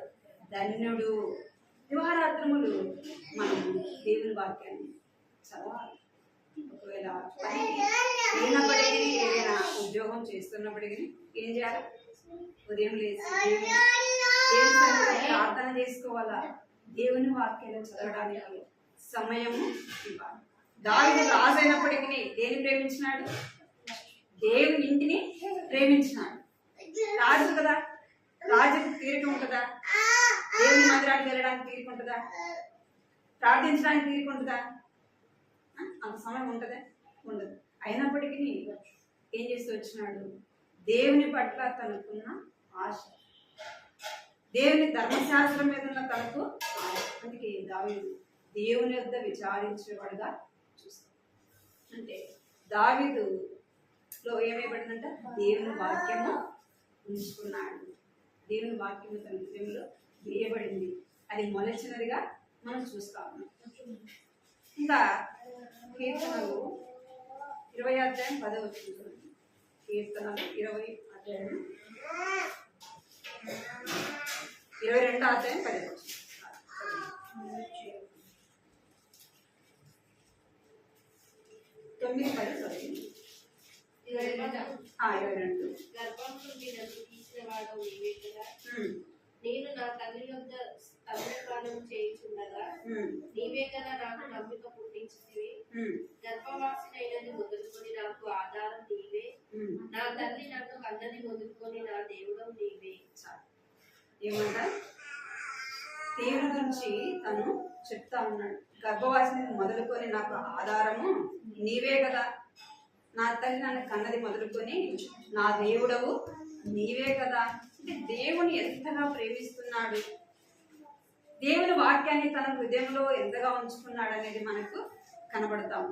ధన్యుడు. దివారాత్రములు మనం దేవుని వాక్యాన్ని చదవాలి, ఒకవేళ పనికి వెళ్ళినప్పటికీ ఏదైనా ఉద్యోగం చేస్తున్నప్పటికీ ఏం చేయాలి? ఉదయం లేచి దేవుని సన్నిధిలో ప్రార్థన చేసుకోవాలా, దేవుని వాక్యాలను చదవడానికి సమయము ఇవ్వాలి. దావీదు రాజు అయినప్పటికీ దేని ప్రేమించినాడు? దేవుని ఇంటిని ప్రేమించినాడు. రాజు కదా, రాజుకి తీరిక ఉంటుందా? దేవుని మందిరానికి వెళ్ళడానికి తీరిక ఉంటుందా? ప్రార్థించడానికి తీరిక ఉంటుందా? అంత సమయం ఉంటుందా? ఉండదు. అయినప్పటికీ ఏం చేస్తూ వచ్చినాడు? దేవుని పట్ల తనకున్న ఆశ, దేవుని ధర్మశాస్త్రం మీద ఉన్న తనకు ఆశ. అందుకే దావీదు దేవుని యొద్ద విచారించేవాడుగా చూస్తాం. అంటే దావీదులో ఏమైపడిందంట? దేవుని వాక్యము ఉంచుకున్నాడు. దేవుని వాక్యము తన హృదయంలో వేయబడింది. అది మొలచినదిగా మనం చూస్తా ఉన్నాం. ఇంకా కీర్తనలు 20 అధ్యాయం 10వ వచనం. కీర్తనలు 20 అధ్యాయం 22 అధ్యాయం 10వ వచనం. 9-10 చదివింది. 22. గర్భం నుండి నన్ను తీసిన వాడు నీవే కదా. నేను నా తల్లి యొద్ద స్తబ్దపానం చేయుచుండగా నీవే కదా నాకు నమ్మిక పుట్టించితివి. గర్భవాసినైనది మొదలుకొని నాకు ఆధారం నీవే. నా తల్లి నన్ను కన్నది మొదలుకొని నా దేవుడు నీవే. ఏమంటా? దేవుని గురించి తను చెప్తా ఉన్నాడు. గర్భవాసిని మొదలుకొని నాకు ఆధారము నీవే కదా. నా తల్లి నన్ను కన్నది మొదలుకొని నా దేవుడవు నీవే కదా. అంటే దేవుని ఎంతగా ప్రేమిస్తున్నాడు, దేవుని వాక్యాన్ని తన హృదయంలో ఎంతగా ఉంచుకున్నాడు అనేది మనకు కనబడతాము.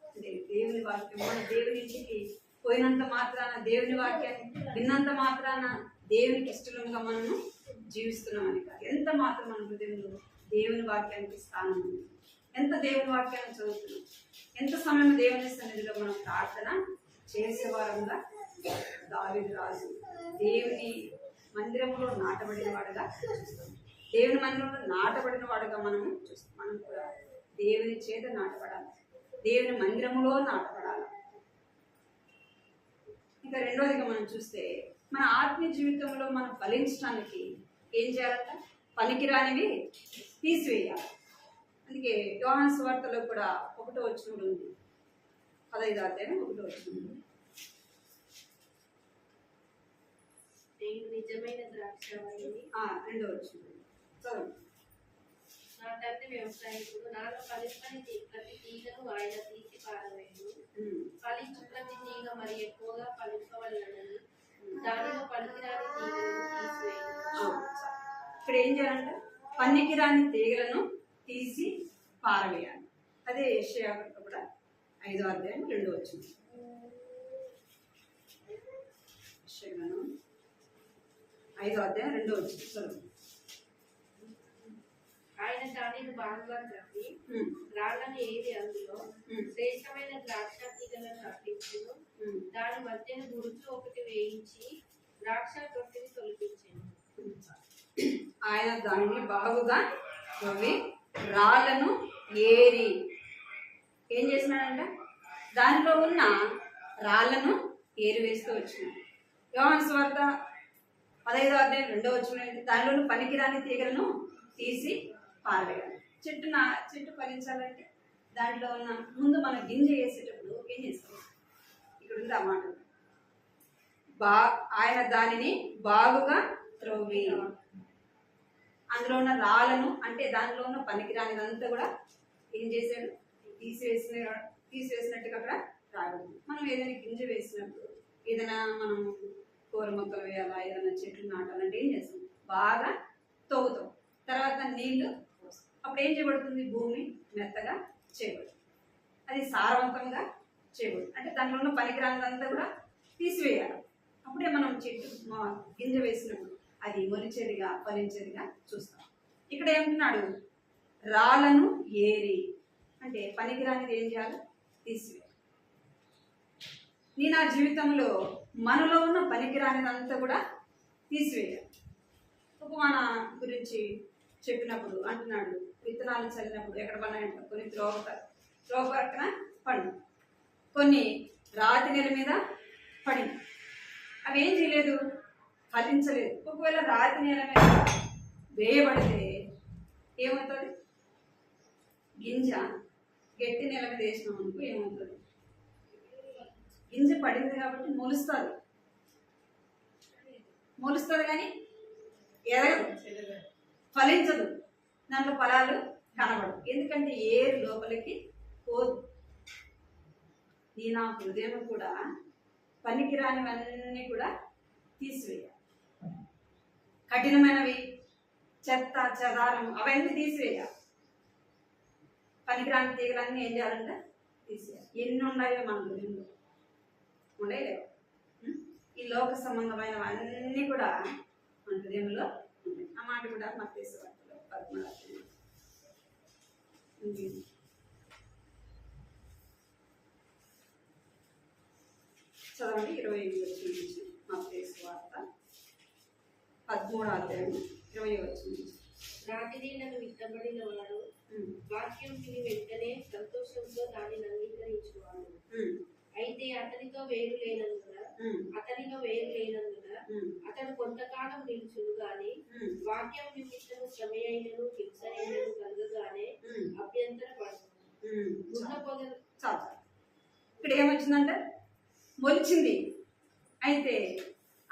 అంటే దేవుని వాక్యం, మన దేవుని ఇంటికి పోయినంత మాత్రాన, దేవుని వాక్యాన్ని విన్నంత మాత్రాన దేవునికి ఇష్టంగా మనము జీవిస్తున్నామని కాదు. ఎంత మాత్రం మన హృదయంలో దేవుని వాక్యానికి స్థానం ఉంది. ఎంత దేవుని వాక్యాన్ని చదువుతున్నాం, ఎంత సమయం దేవుని సన్నిధిలో మనం ప్రార్థన చేసేవారంగా దావీదు రాజు దేవుని మందిరంలో నాటబడిన వాడుగా చూస్తాం. దేవుని మందిరంలో నాటబడిన వాడుగా మనము చూస్తాం. మనం కూడా దేవుని చేత నాటబడాలి, దేవుని మందిరంలో నాటబడాలి. ఇంకా రెండోదిగా మనం చూస్తే మన ఆత్మీయ జీవితంలో మనం ఫలించడానికి ఏం చేయాలంట? పనికిరానివి తీసివేయాలి. అందుకే యోహాను సువార్తలో కూడా 1వ వచనం ఉంది. 15వ అధ్యాయం 1వ వచనం. నిజమైన ద్రాక్షావల్లిని. 2వ వచనం చదువు. నా తండ్రి వ్యవసాయకుడు, నాలో ఫలించని ప్రతి తీగను ఆయన తీసి పారవేయును. ఫలించు ప్రతి తీగ మరి ఎక్కువగా ఫలింపవలనని దానిలో పనికిరాని తీగలను తీసివేయును. ఇక్కడ ఏం చేయాలంటే పనికిరాని తీగలను తీసి పారవేయాలి. అదే యెషయా కూడా 5వ అధ్యాయం 2వ వచనం. యెషయా 5వ అధ్యాయం 2వ వచనం చదువు. ఆయన దానిని బాగా కప్పి రాళ్ళని ఏది అందులో శ్రేష్టమైన ద్రాక్ష తీగలను అర్పించును. దాని మధ్యన గురుచు ఒకటి వేయించి ద్రాక్ష తొట్టిని తొలగించాను. ఆయన దానిని బాగుగా తవ్వి రాళ్ళను ఏరి ఏం చేసినాడంట? దానిలో ఉన్న రాళ్ళను ఏరివేస్తూ వచ్చినాడు. యోహాను సువార్త 15వ అధ్యాయం 2వ వచనం, దానిలో పనికిరాని తీగలను తీసి పారవేయాలి. చెట్టు ఫలించాలంటే దాంట్లో ఉన్న ముందు మనం గింజ వేసేటప్పుడు ఏం చేస్తాం? ఇక్కడ ఉంది ఆ మాట, ఆయన దానిని బాగుగా త్రవ్వి అందులో ఉన్న రాళ్ళను, అంటే దానిలో ఉన్న పనికిరానిదంతా కూడా ఏం చేశాడు? తీసివేసినట్టుగా అక్కడ రాగదు. మనం ఏదైనా గింజ వేసినప్పుడు, ఏదైనా మనం కూర మొక్కలు వేయాలా, ఏదైనా చెట్లు నాటాలంటే ఏం చేస్తాం? బాగా తవ్వుతాం, తర్వాత నీళ్లు పోస్తాం. అప్పుడు ఏం చేయబడుతుంది? భూమి మెత్తగా చేయబడుతుంది, అది సారవంతంగా చేయబడుతుంది. అంటే దాంట్లో ఉన్న పనికిరానిదంతా కూడా తీసివేయాలి. అప్పుడే మనం చెట్టు గింజ వేసినప్పుడు అది మొలిచేదిగా ఫలించేదిగా చూస్తాం. ఇక్కడ ఏమంటున్నాడు? రాళ్ళను ఏరి, అంటే పనికిరానిది ఏం చేయాలి? తీసివేయాలి. నా జీవితంలో మనలో ఉన్న పనికిరానిదంతా కూడా తీసివేయాలి. ఉపమాన గురించి చెప్పినప్పుడు అంటున్నాడు, విత్తనాలు చల్లినప్పుడు ఎక్కడ పడినాయంట? కొన్ని త్రోవ పక్కన పండు. కొన్ని రాతి నేల మీద పడి అవి ఏం చేయలేదు, ఫలించలేదు. ఒకవేళ రాతి నేల మీద వేయబడితే ఏమవుతుంది? గింజ గట్టి నేల మీద వేసినాం అనుకో ఏమవుతుంది? గింజ పడింది కాబట్టి మొలుస్తుంది కానీ ఎదగదు, ఫలించదు, దాంట్లో ఫలాలు కనబడవు. ఎందుకంటే ఏరు లోపలికి పోదు. నా హృదయం కూడా పనికిరానివన్నీ కూడా తీసివేయాలి. కఠినమైనవి, చెత్త చెదారం అవన్నీ తీసివేయాలి. పనికిరాని తీగలన్నీ ఏం చేయాలంటే తీసేయాలి. ఎన్ని ఉన్నాయో మన హృదయంలో ఉండలేవు. ఈ లోక సంబంధమైనవన్నీ కూడా మన హృదయంలో ఉన్నాయి. ఆ మాట కూడా మత్తయి సువార్తలో 13 చదవండి. 20 వచనం నుంచి మత్తయి సువార్త 13 వచనం నుంచి. రాతి నేలను విత్తబడిన వాడు వాక్యం విని వెంటనే సంతోషంతో దానిని అంగీకరించువాడు. అయితే అతనిలో వేరు లేనందున అతను కొంతకాలం నిలుచును గాని వాక్యం నిమిత్తము శ్రమ అయినను హింస అయినను కలగగానే అభ్యంతర పడుతుంది. ఇక్కడ ఏమొచ్చిందంటే మొలిచింది. అయితే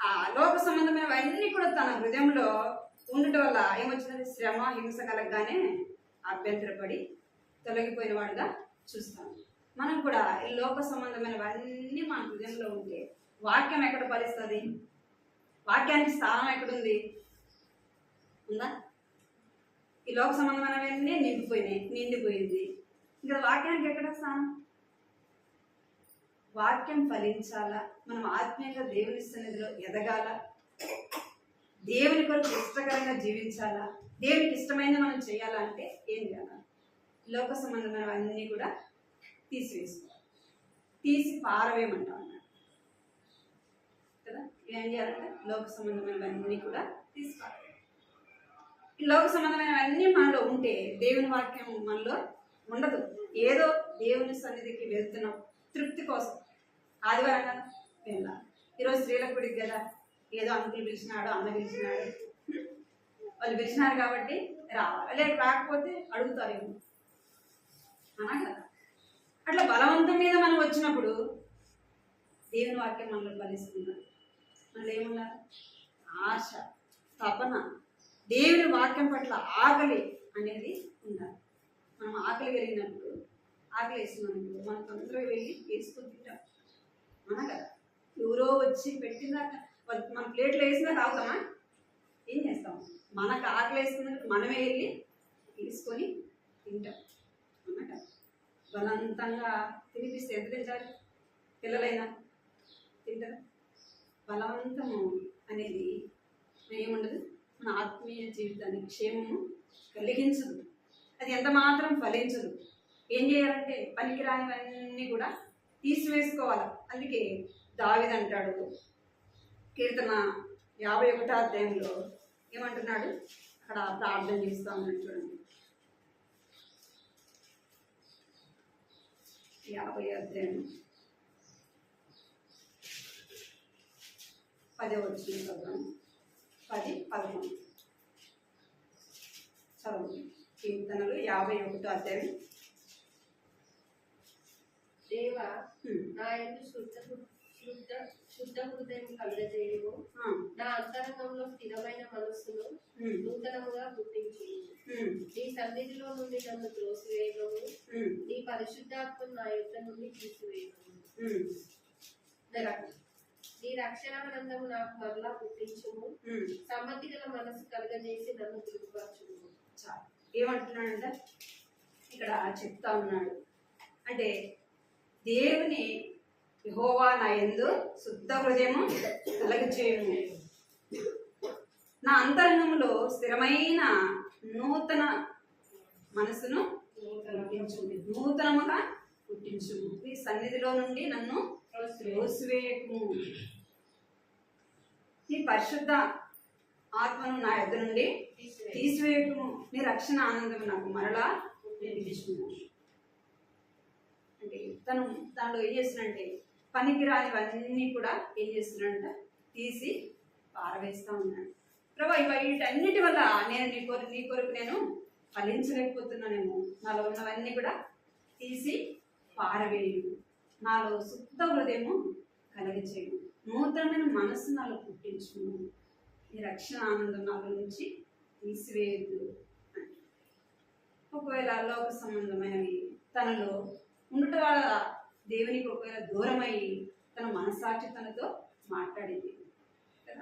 ఆ లోక సంబంధమైనవన్నీ కూడా తన హృదయంలో ఉండటం వల్ల ఏమొచ్చిందంటే శ్రమ హింస కలగగానే అభ్యంతరపడి తొలగిపోయిన వాడుగా చూస్తాం. మనం కూడా ఈ లోక సంబంధమైనవన్నీ మన హృదయంలో ఉంటే వాక్యం ఎక్కడ ఫలిస్తుంది? వాక్యానికి స్థానం ఎక్కడుంది? ఉందా? ఈ లోక సంబంధమైనవన్నీ నిండిపోయింది. ఇంకా వాక్యానికి ఎక్కడ స్థానం? వాక్యం ఫలించాలా, మనం ఆత్మీయంగా దేవుని సన్నిధిలో ఎదగాల, దేవుని కొరకు ఇష్టకరంగా జీవించాలా, దేవునికి ఇష్టమైనది మనం చేయాలా అంటే ఏం చేయాలి? లోక సంబంధమైనవన్నీ కూడా తీసివేసుకోవాలి, తీసి పారవేయమంటాం కదా. ఏం చేయాలంటే లోక సంబంధమైనవన్నీ కూడా తీసి పారవేయాలి. ఈ లోక సంబంధమైనవన్నీ మనలో ఉంటే దేవుని వాక్యం మనలో ఉండదు. ఏదో దేవుని సన్నిధికి వెళ్తున్నాం తృప్తి కోసం, ఆదివారం కదా వెళ్ళాలి. ఈరోజు స్త్రీల గుడికి కదా, ఏదో అంకులు పిలిచినాడు, అన్న పిలిచినాడు, వాళ్ళు పిలిచినారు కాబట్టి రావాలి, లేక రాకపోతే అడుగుతారేమో అనా కదా. అట్లా బలవంతం మీద మనం వచ్చినప్పుడు దేవుని వాక్యం మనలో ఫలిస్తున్నారు. మనలో ఏమున్నారు? ఆశ, తపన, దేవుని వాక్యం పట్ల ఆకలి అనేది ఉండాలి. మనం ఆకలి కలిగినప్పుడు, ఆకలి వేసినప్పుడు మనం తొందరగా వెళ్ళి వేసుకొని తింటాం అనా కదా. ఎవరో వచ్చి పెట్టినాక మన ప్లేట్లో వేసినా తాగుతామా? ఏం చేస్తాం? మనకు ఆకలి వేసుకున్నట్టు మనమే వెళ్ళి తీసుకొని తింటాం అన్నమాట. బలవంతంగా తినిపిస్తే ఎంత తింటారు? పిల్లలైనా తింటారు. బలవంతము అనేది ఏముండదు, మన ఆత్మీయ జీవితానికి క్షేమము కలిగించదు. అది ఎంత మాత్రం ఫలించదు. ఏం చేయాలంటే పనికిరానివన్నీ కూడా తీసివేసుకోవాలి. అందుకే దావీదు అంటాడు కీర్తన 51వ అధ్యాయంలో ఏమంటున్నాడు? అక్కడ ప్రార్థన చేస్తా ఉన్నాడు చూడండి. 50వ అధ్యాయం 10వ వచనం చదువు. 10-11 చదువు. కీర్తనలు 51వ అధ్యాయం. దేవా నా యందు శుద్ధ హృదయం కలుగజేయుము, నా అంతరంగంలో స్థిరమైన మనస్సును నూతనముగా పుట్టించు. నీ సన్నిధిలో నుండి నన్ను త్రోసివేయము, నీ పరిశుద్ధాత్మను నా యొద్ద నుండి తీసివేయము. నీ రక్షణ ఆనందము నాకు మరలా పుట్టించుము, సమ్మతి గల మనసు కలుగజేసి నన్ను తృప్తిపరచుము. ఏమంటున్నాడంటే ఇక్కడ చెప్తా ఉన్నాడు అంటే దేవుని యెహోవా నా యందు శుద్ధ హృదయము కలుగజేయుము, నా అంతరంగంలో స్థిరమైన నూతన మనసును నూతనముగా పుట్టించుము, నీ సన్నిధిలో నుండి నన్ను త్రోసివేయకుము, నీ పరిశుద్ధ ఆత్మను నా యొద్ద నుండి తీసివేయకుము, నీ రక్షణ ఆనందం నాకు మరలా పుట్టించుము. అంటే తను దానిలో ఏం చేస్తున్నాడంటే పనికిరానివన్నీ కూడా ఏం చేస్తున్నాడంట తీసి పారవేస్తూ ఉన్నాడు. ప్రభా వీటన్నిటి వల్ల నేను నీ కొరకు నేను ఫలించలేకపోతున్నానేమో, నాలో ఉన్నవన్నీ కూడా తీసి పారవేయు, నాలో శుద్ధ హృదయము కలిగచేయు, నూతనమైన మనస్సు నాలో పుట్టించును, ఈ రక్షణ ఆనందం నాలో నుంచి తీసివేయద్దు. ఒకవేళ లోక సంబంధమైనవి తనలో ఉండుట వల్ల దేవునికి ఒకవేళ దూరమై తన మనసాక్షి తనతో మాట్లాడింది.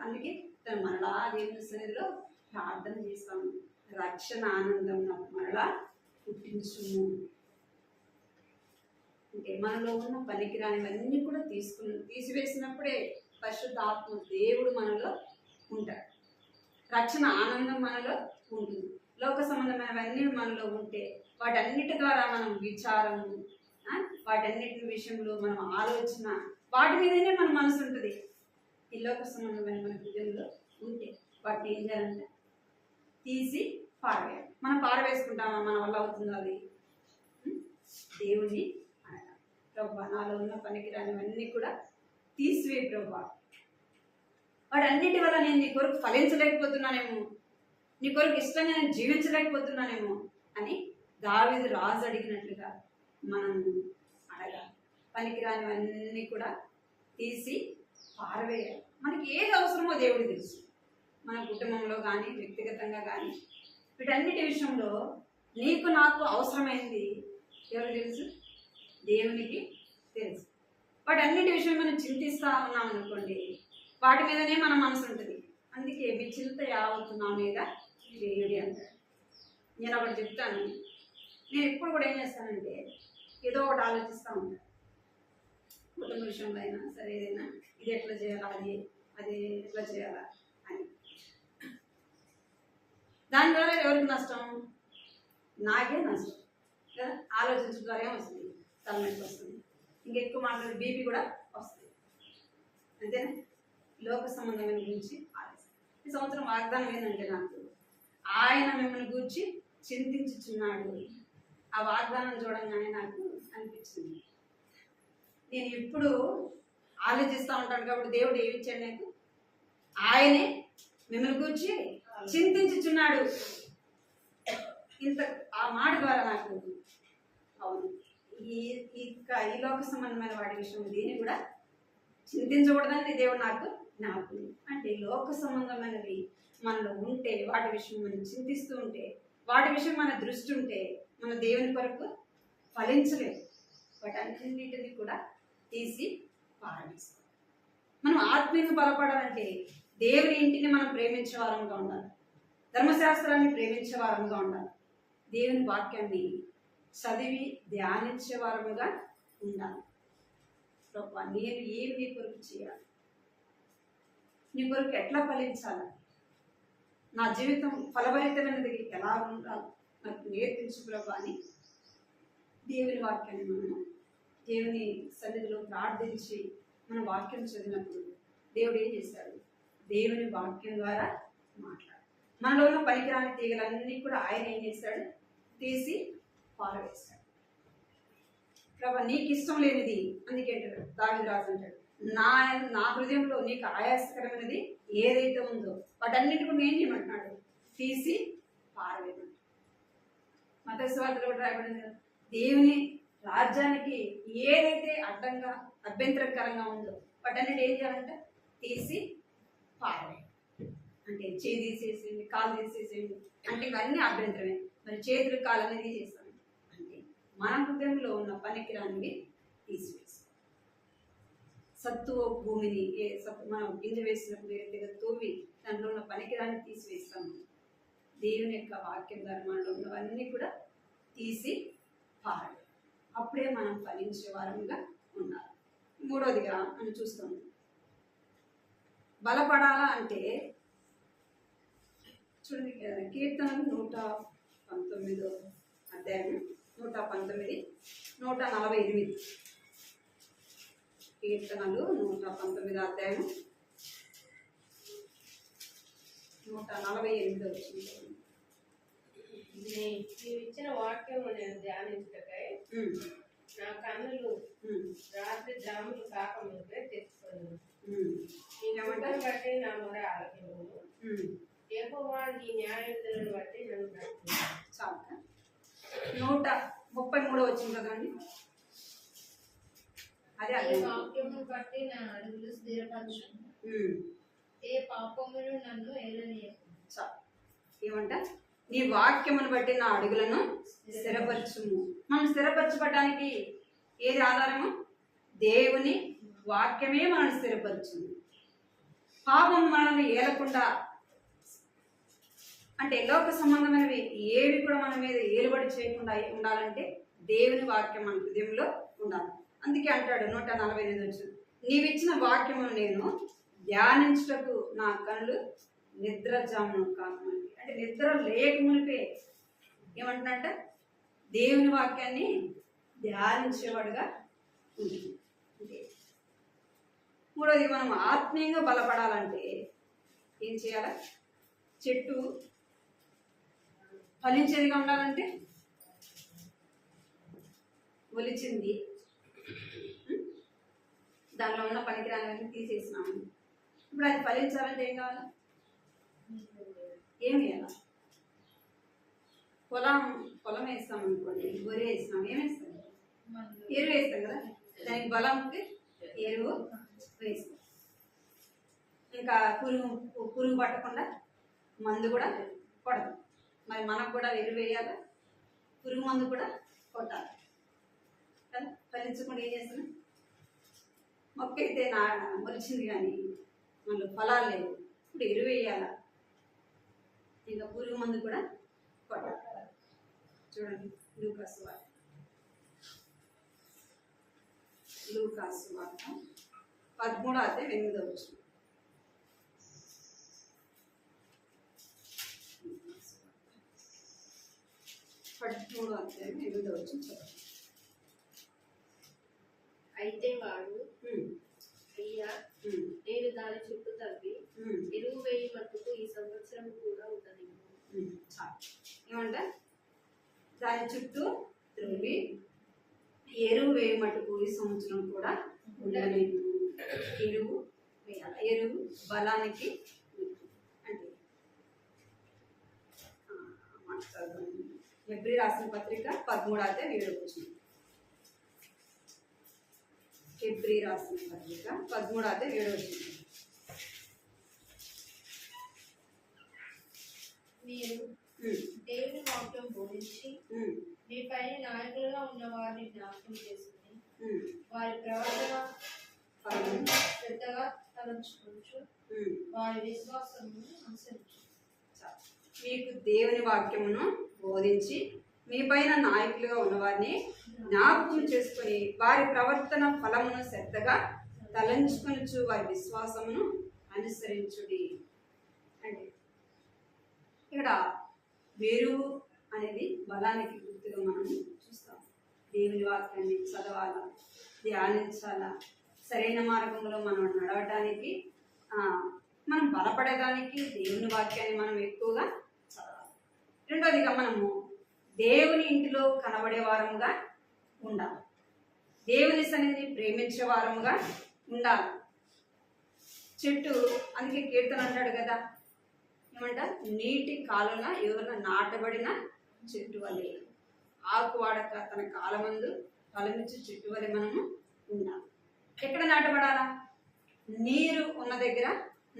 అందుకే తను మరలా దేవుని సన్నిధిలో ప్రార్థన చేస్తాము, రక్షణ ఆనందం నాకు మరలా పుట్టించుము. అంటే మనలో ఉన్న పనికిరానివన్నీ కూడా తీసివేసినప్పుడే పరిశుద్ధ ఆత్మ దేవుడు మనలో ఉంటాడు, రక్షణ ఆనందం మనలో ఉంటుంది. లోక సంబంధమైనవన్నీ మనలో ఉంటే వాటన్నిటి ద్వారా మనం విచారము, వాటన్నిటి విషయంలో మనం ఆలోచన, వాటి మీదనే మన మనసు ఉంటుంది. ఈ లోక సంబంధమైన మన హృదయంలో ఉంటే వాటిని ఏం చేయాలంటే తీసి పారవేయాలి. మనం పారవేసుకుంటామా? మన వల్ల అవుతుందో అది దేవుణ్ణి అడగాలి. ప్రభా నాలో ఉన్న పనికిరానివన్నీ కూడా తీసివే ప్రభా, వాటన్నిటి వల్ల నేను నీ కొరకు ఫలించలేకపోతున్నానేమో, నీ కొరకు ఇష్టంగా నేను జీవించలేకపోతున్నానేమో అని దావీదు రాజు అడిగినట్లుగా మనం అడగాలి. పనికిరానివన్నీ కూడా తీసి పారవేయాలి. మనకి ఏది అవసరమో దేవుడికి తెలుసు. మన కుటుంబంలో కానీ వ్యక్తిగతంగా కానీ వీటన్నిటి విషయంలో నీకు నాకు అవసరమైంది ఎవరికి తెలుసు? దేవునికి తెలుసు. వాటన్నిటి విషయం మనం చింతిస్తూ ఉన్నాం అనుకోండి, వాటి మీదనే మన మనసు ఉంటుంది. అందుకే మీ చింత యావత్తు నా మీద వేయుడి అంటాడు. నేను ఒకటి చెప్తాను, నేను ఎప్పుడు కూడా ఏం చేస్తానంటే ఏదో ఒకటి ఆలోచిస్తూ ఉంటాను. కుటుంబ విషయంలో అయినా సరే, ఏదైనా ఇది ఎట్లా చేయాలా, అది ఎట్లా చేయాలా అని. దాని ద్వారా ఎవరికి నష్టం? నాకే నష్టం కదా. ఆలోచించడం ద్వారా ఏమొస్తుంది? తలనొప్పి వస్తుంది, ఇంకెక్కువ మాట్లాడే బీపీ కూడా వస్తుంది. అంతేనా? లోక సంబంధమైన గురించి ఆలోచిస్తాను. ఈ సంవత్సరం వాగ్దానం ఏంటంటే నాకు ఆయన మిమ్మల్ని గురించి చింతించుచున్నాడు. ఆ వాగ్దానం చూడంగానే నాకు అనిపించింది, నేను ఎప్పుడు ఆలోచిస్తూ ఉంటాను కాబట్టి దేవుడు ఏమి ఇచ్చాడు నాకు? ఆయనే మిమ్మల్ని గురించి చింతించుచున్నాడు. ఇంత ఆ మాట ద్వారా నాకు అవును, ఈ లోక సంబంధమైన వాటి విషయం దీన్ని కూడా చింతించకూడదని దేవుడు నాకు జ్ఞాపకం. అంటే లోక సంబంధమైనవి మనలో ఉంటే, వాటి విషయం మనం చింతిస్తూ ఉంటే, వాటి విషయం మన దృష్టి ఉంటే, మన దేవుని కొరకు ఫలించలేదు. వాటన్నిటిని కూడా తీసి పారవేస్తాం. మనం ఆత్మీయంగా బలపడాలంటే దేవుని ఇంటిని మనం ప్రేమించే వారంగా ఉండాలి, ధర్మశాస్త్రాన్ని ప్రేమించే వారంగా ఉండాలి, దేవుని వాక్యాన్ని చదివి ధ్యానించే వారముగా ఉండాలి. ప్రభా నేను ఏమి నీ కొరకు చేయాలి, నీ కొరకు ఎట్లా ఫలించాలి, నా జీవితం ఫలభరితమైనది ఎలా ఉండాలి నాకు నేర్పించు ప్రభా అని దేవుని వాక్యాన్ని మనం దేవుని సన్నిధిలో ప్రార్థించి మన వాక్యం చదివినప్పుడు దేవుడు ఏం చేశాడు? దేవుని వాక్యం ద్వారా మాట్లాడు. మనలో ఉన్న పనికిరాని తీగలన్నీ కూడా ఆయన ఏం చేశాడు? తీసి పారవేశాడు. ప్రభా నీకు ఇష్టం లేనిది, అందుకే దావీదు రాజు అంటాడు, నా హృదయంలో నీకు ఆయాసకరమైనది ఏదైతే ఉందో వాటన్నిటి కూడా ఏం చేయమంటున్నాడు? తీసి పారవేయమంటాడు. మత్తయి సువార్తలో కూడా రాయబడింది కదా, దేవుని రాజ్యానికి ఏదైతే అడ్డంగా అభ్యంతరకరంగా ఉందో వాటన్నిటి ఏం చేయాలంటే తీసి పారవేయాలి. అంటే చేయి తీసేసేయండి, కాలు తీసేసేయండి అంటే ఇవన్నీ అభ్యంతరమే. మరి చేతులు కాలు అనేది తీసేస్తాం అంటే మన హృదయంలో ఉన్న పనికిరానివి తీసివేస్తాం. సత్తువ భూమిని మనం గింజ వేసినప్పుడు ఏదైతే తోవి దాంట్లో ఉన్న పనికిరాన్ని తీసివేస్తాము. దేవుని యొక్క వాక్యం ద్వారా మనలో ఉన్నవన్నీ కూడా తీసి పారాలి. అప్పుడే మనం ఫలించే వారంగా ఉండాలి. మూడవదిగా మనం చూస్తాము, బలపడాలా అంటే చూడండి, కీర్తనలు 119 అధ్యాయం 119, 148. కీర్తనలు 119 అధ్యాయం 148 వచ్చింది. నీవు ఇచ్చిన వాక్యం నేను ధ్యానించుటకై నా కన్నులు రాత్రి జాములు కాకముందే తెచ్చుకున్నాను. ఏమంటారు బట్టి నా మొర ఆలకించుము. యెహోవా నీ న్యాయవిధులను బట్టి నన్ను రక్షించు. చాలు. 133 వచ్చింది కదండి. అదే నీ వాక్యమును బట్టి నా అడుగులు స్థిరపరచు. ఏ పాపములు నన్ను ఏలనీయకు. చాలు. ఏమంట? నీ వాక్యమును బట్టి నా అడుగులను స్థిరపరచుము. మనం స్థిరపరచబడడానికి ఏది ఆధారము? దేవుని వాక్యమే మనల్ని స్థిరపరచుము. పాపం మనల్ని ఏలకుండా, అంటే లోక సంబంధమైనవి ఏవి కూడా మన మీద ఏలుబడి చేయకుండా ఉండాలంటే దేవుని వాక్యం మన హృదయంలో ఉండాలి. అందుకే అంటాడు 148 వచ్చి, నీవిచ్చిన వాక్యమును నేను ధ్యానించుటకు నా కళ్ళు నిద్రజామును కాకమండి. అంటే నిద్ర లేకమునిపే ఏమంటున్నట్ట? దేవుని వాక్యాన్ని ధ్యానించేవాడుగా ఉంటుంది. మూడోది, మనం ఆత్మీయంగా బలపడాలంటే ఏం చేయాలి? చెట్టు ఫలించేదిగా ఉండాలంటే ఒలిచింది, దానిలో ఉన్న పనికిరాని తీసేసినాము. ఇప్పుడు అది ఫలించాలంటే ఏం కావాలి? ఏం వేయాలి? పొలం వేస్తాం అనుకోండి, గొర్రె వేస్తాం, ఏమేస్తాం? ఎరువు వేస్తాం కదా. దానికి బలంకి ఎరువు వేస్తాం. ఇంకా పురుగు పట్టకుండా మందు కూడా కొడతాం. మరి మనకు కూడా ఎరువు వేయాలి, పురుగు మందు కూడా కొట్టాలి కదా. ఫలించకుండా ఏం చేస్తున్నాం? మొక్క అయితే మొలిచింది కానీ మనలో ఫలాలు లేవు. ఇప్పుడు ఎరువు వేయాల, ఇంకా పురుగు మందు కూడా కొట్టాలి. చూడండి, లూకాసు వార్త 13వ అధ్యాయం 8వ వచనం. అయితే వాడు, అయ్యా నేను దాని చుట్టూ తవ్వి ఎరువు వేయి మట్టుకు ఈ సంవత్సరం కూడా ఉండదు. ఏమంట? దాని చుట్టూ త్రవ్వి ఎరువు వేయి మట్టుకు ఈ సంవత్సరం కూడా ఉండలేదు. ఎరువు వేయాలి. ఎరువు బలానికి అంటే హెబ్రీ రాసిన పత్రిక 13వ అధ్యాయం 7వ వచనం. హెబ్రీ రాసిన పత్రిక 13వ అధ్యాయం 7వ వచనం. మీరు దేవుని వాక్యం బోధించి మీ పైన నాయకులుగా ఉన్న వారిని జ్ఞాపకం చేసుకుని వారి ప్రవర్తన శ్రద్ధగా తలంచుకోవచ్చు, వారి విశ్వాసమును అనుసరించు. మీకు దేవుని వాక్యమును బోధించి మీ పైన నాయకులుగా ఉన్నవారిని జ్ఞాపకం చేసుకుని వారి ప్రవర్తన ఫలమును శ్రద్ధగా తలంచుకొనుచు వారి విశ్వాసమును అనుసరించుడి. అంటే ఇక్కడ వేరువు అనేది బలానికి గుర్తుగా మనం చూస్తాం. దేవుని వాక్యాన్ని చదవాలా, ధ్యానించాలా, సరైన మార్గంలో మనం నడవటానికి, మనం బలపడడానికి దేవుని వాక్యాన్ని మనం ఎక్కువగా చదవాలి. రెండోదిగా మనము దేవుని ఇంటిలో కనబడే వారముగా ఉండాలి. దేవుని సన్నిధిని ప్రేమించే వారముగా ఉండాలి. చెట్టు, అందుకే కీర్తన అంటాడు కదా, ఏమంట? నీటి కాలున ఎవరైనా నాటబడిన చెట్టు వలె, ఆకు వాడక తన కాలమందు ఫలమిచ్చు చెట్టు వలె మనము ఉండాలి. ఎక్కడ నాటబడాలా? నీరు ఉన్న దగ్గర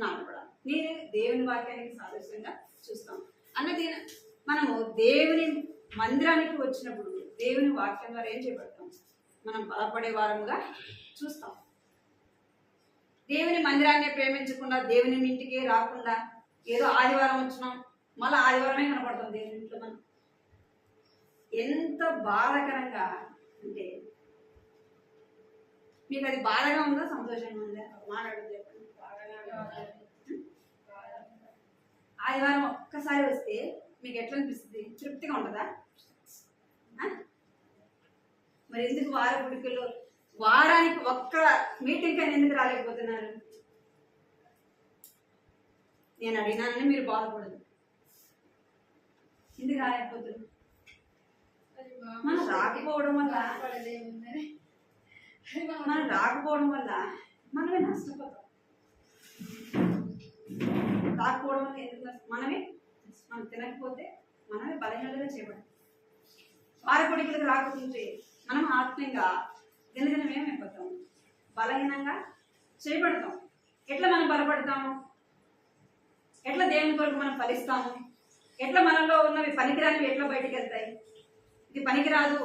నాటబడాలి. నీరు దేవుని వాక్యానికి సాదృశ్యంగా చూస్తాం అన్నది. మనము దేవుని మందిరానికి వచ్చినప్పుడు దేవుని వాక్యం ద్వారా ఏం చేయబడతాం? మనం బలపడే వారముగా చూస్తాం. దేవుని మందిరాన్ని ప్రేమించకుండా, దేవుని ఇంటికి రాకుండా, ఏదో ఆదివారం వచ్చినాం మళ్ళీ ఆదివారమే కనపడతాం దేవుని ఇంట్లో. మనం ఎంత బాధకరంగా అంటే, మీకు అది బాధగా ఉందా సంతోషంగా ఉందా? మాట్లాడదు చెప్పండి. ఆదివారం ఒక్కసారి వస్తే మీకు ఎట్లా అనిపిస్తుంది? తృప్తిగా ఉంటుందా? మరి ఎందుకు వారపుడికల్లో వారానికి ఒక్క మీటింగ్ కానీ ఎందుకు రాలేకపోతున్నారు? నేను అడిగినానని మీరు బాధపడదు. ఎందుకు రాలేకపోతున్నారు? మనం రాకపోవడం వల్ల మనమే నష్టపోతాం. రాకపోవడం వల్ల ఎందుకు మనమే మనం తినకపోతే మనమే బలహీనతగా చేయబడతాం. వారపొడికలకు రాకపోతే మనం ఆత్మీయంగా దినదినం ఏమైపోతాం, బలహీనంగా చేయబడతాం. ఎట్లా మనం బలపడతాము, ఎట్లా దేవుని కొరకు మనం ఫలిస్తాము, ఎట్లా మనలో ఉన్నవి పనికిరానివి ఎట్లా బయటికి వెళ్తాయి. ఇది పనికిరాదు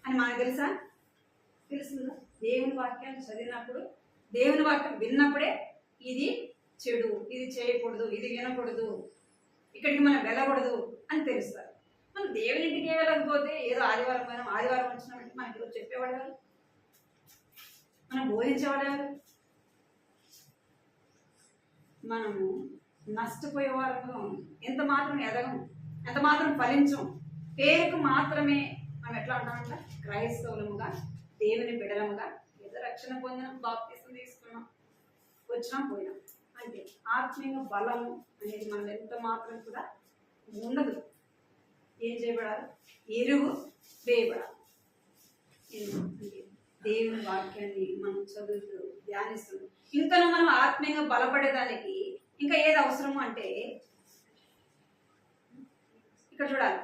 అని మనకు తెలుసా? తెలుస్తుందా? దేవుని వాక్యాన్ని చదివినప్పుడు, దేవుని వాక్యం విన్నప్పుడే ఇది చెడు, ఇది చేయకూడదు, ఇది వినకూడదు, ఇక్కడికి మనం వెళ్ళకూడదు అని తెలుస్తారు. మనం దేవుని ఇంటికి వెళ్ళకపోతే ఏదో ఆదివారం వచ్చినట్టు మనకి ఈరోజు చెప్పేవాడు ఎవరు, మనం బోధించేవాడు ఎవరు? మనము నష్టపోయే వారంలో ఎంత మాత్రం ఎదగం, ఎంత మాత్రం ఫలించం. పేరుకు మాత్రమే మనం ఎట్లా ఉంటామంట, క్రైస్తవులముగా, దేవుని బిడలముగా, ఏదో రక్షణ పొందినాం, బాప్తిసం తీసుకున్నాం, వచ్చినాం, పోయినాం. అంటే ఆత్మీయ బలము అనేది మనం ఎంత మాత్రం కూడా ఉండదు. ఏం చేయబడాలి? ఎరువు వేయబడాలి. అంటే దేవుని వాక్యాన్ని మనం చదువుతూ ధ్యానిస్తుంది. ఇంకా మనం ఆత్మీయంగా బలపడేదానికి ఇంకా ఏది అవసరము అంటే ఇక్కడ చూడాలి.